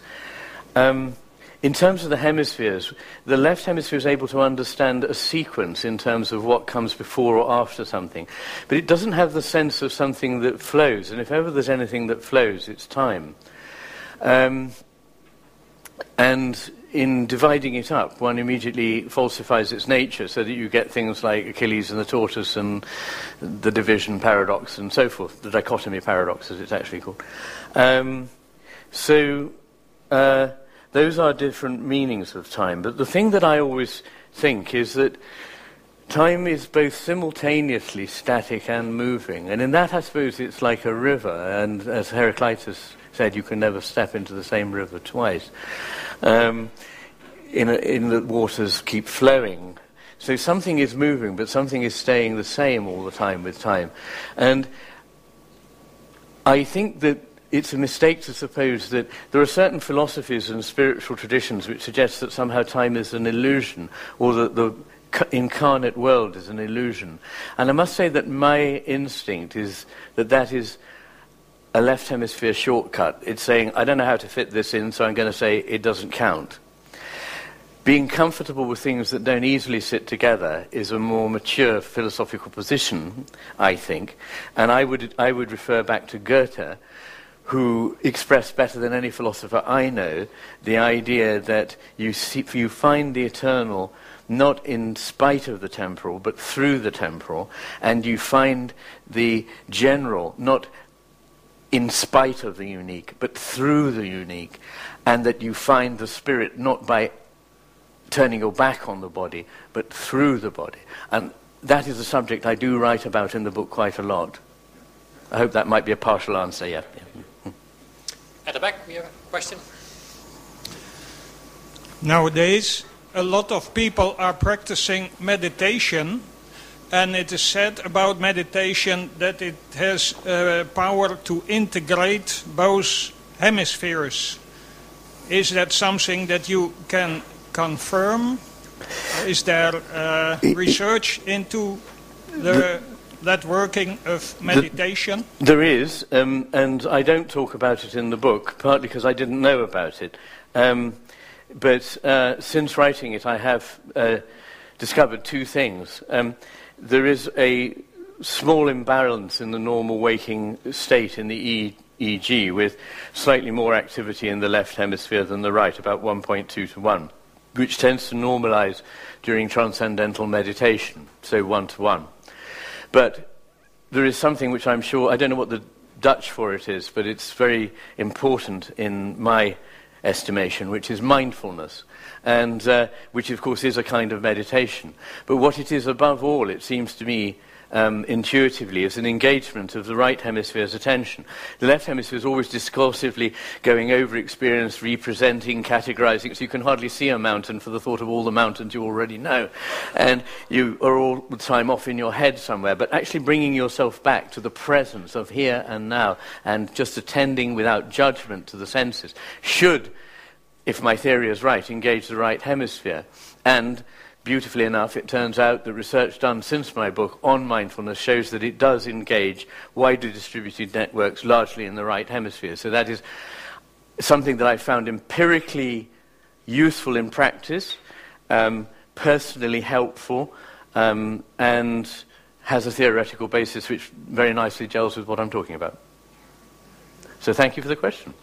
In terms of the hemispheres, the left hemisphere is able to understand a sequence in terms of what comes before or after something. But it doesn't have the sense of something that flows. And if ever there's anything that flows, it's time. And in dividing it up, one immediately falsifies its nature so that you get things like Achilles and the tortoise and the division paradox and so forth, the dichotomy paradox as it's actually called. Those are different meanings of time. But the thing that I always think is that time is both simultaneously static and moving. And in that, I suppose, it's like a river. And as Heraclitus said, you can never step into the same river twice. In the waters keep flowing. So something is moving, but something is staying the same all the time with time. And I think that it's a mistake to suppose that there are certain philosophies and spiritual traditions which suggest that somehow time is an illusion, or that the incarnate world is an illusion. And I must say that my instinct is that that is a left hemisphere shortcut. It's saying, I don't know how to fit this in, so I'm going to say it doesn't count. Being comfortable with things that don't easily sit together is a more mature philosophical position, I think. And I would refer back to Goethe, who expressed better than any philosopher I know the idea that you find the eternal not in spite of the temporal, but through the temporal, and you find the general not in spite of the unique, but through the unique, and that you find the spirit not by turning your back on the body, but through the body. And that is a subject I do write about in the book quite a lot. I hope that might be a partial answer, yeah. At the back, we have a question. Nowadays, a lot of people are practicing meditation, and it is said about meditation that it has power to integrate both hemispheres. Is that something that you can confirm? Is there research into the that working of meditation? There is, and I don't talk about it in the book, partly because I didn't know about it. But since writing it, I have discovered two things. There is a small imbalance in the normal waking state in the EEG, with slightly more activity in the left hemisphere than the right, about 1.2 to 1, which tends to normalize during transcendental meditation, so 1 to 1. But there is something which I'm sure, I don't know what the Dutch for it is, but it's very important in my estimation, which is mindfulness, and which of course is a kind of meditation. But what it is above all, it seems to me, intuitively, is an engagement of the right hemisphere's attention. The left hemisphere is always discursively going over experience, representing, categorizing, so you can hardly see a mountain for the thought of all the mountains you already know. And you are all the time off in your head somewhere, but actually bringing yourself back to the presence of here and now, and just attending without judgment to the senses, should, if my theory is right, engage the right hemisphere. And beautifully enough, it turns out that research done since my book on mindfulness shows that it does engage widely distributed networks largely in the right hemisphere. So that is something that I found empirically useful in practice, personally helpful, and has a theoretical basis which very nicely gels with what I'm talking about. So thank you for the question.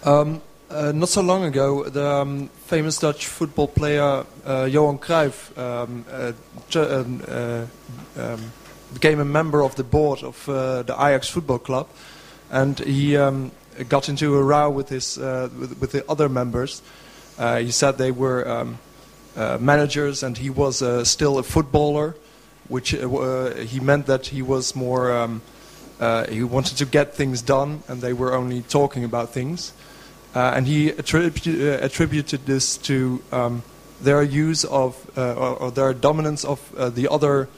Not so long ago, the famous Dutch football player Johan Cruyff became a member of the board of the Ajax football club, and he got into a row with his with the other members. He said they were managers, and he was still a footballer, which he meant that he was more. He wanted to get things done, and they were only talking about things. And he attributed this to their use of, or their dominance of the other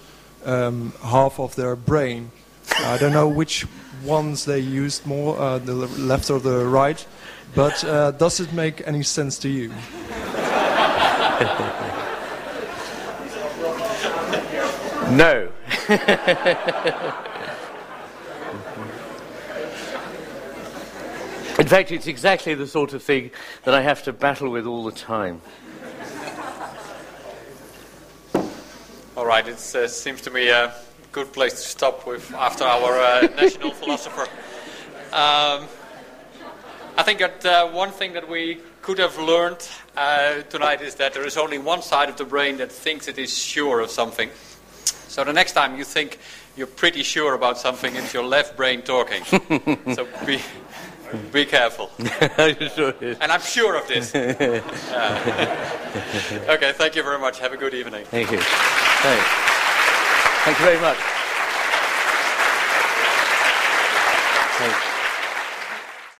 half of their brain. I don't know which ones they used more, the left or the right, but does it make any sense to you? No. In fact, it's exactly the sort of thing that I have to battle with all the time. All right, it seems to me a good place to stop with after our national philosopher. I think that one thing that we could have learned tonight is that there is only one side of the brain that thinks it is sure of something. So the next time you think you're pretty sure about something, it's your left brain talking. So be careful. And I'm sure of this. Okay, thank you very much. Have a good evening. Thank you. Thanks. Thank you very much.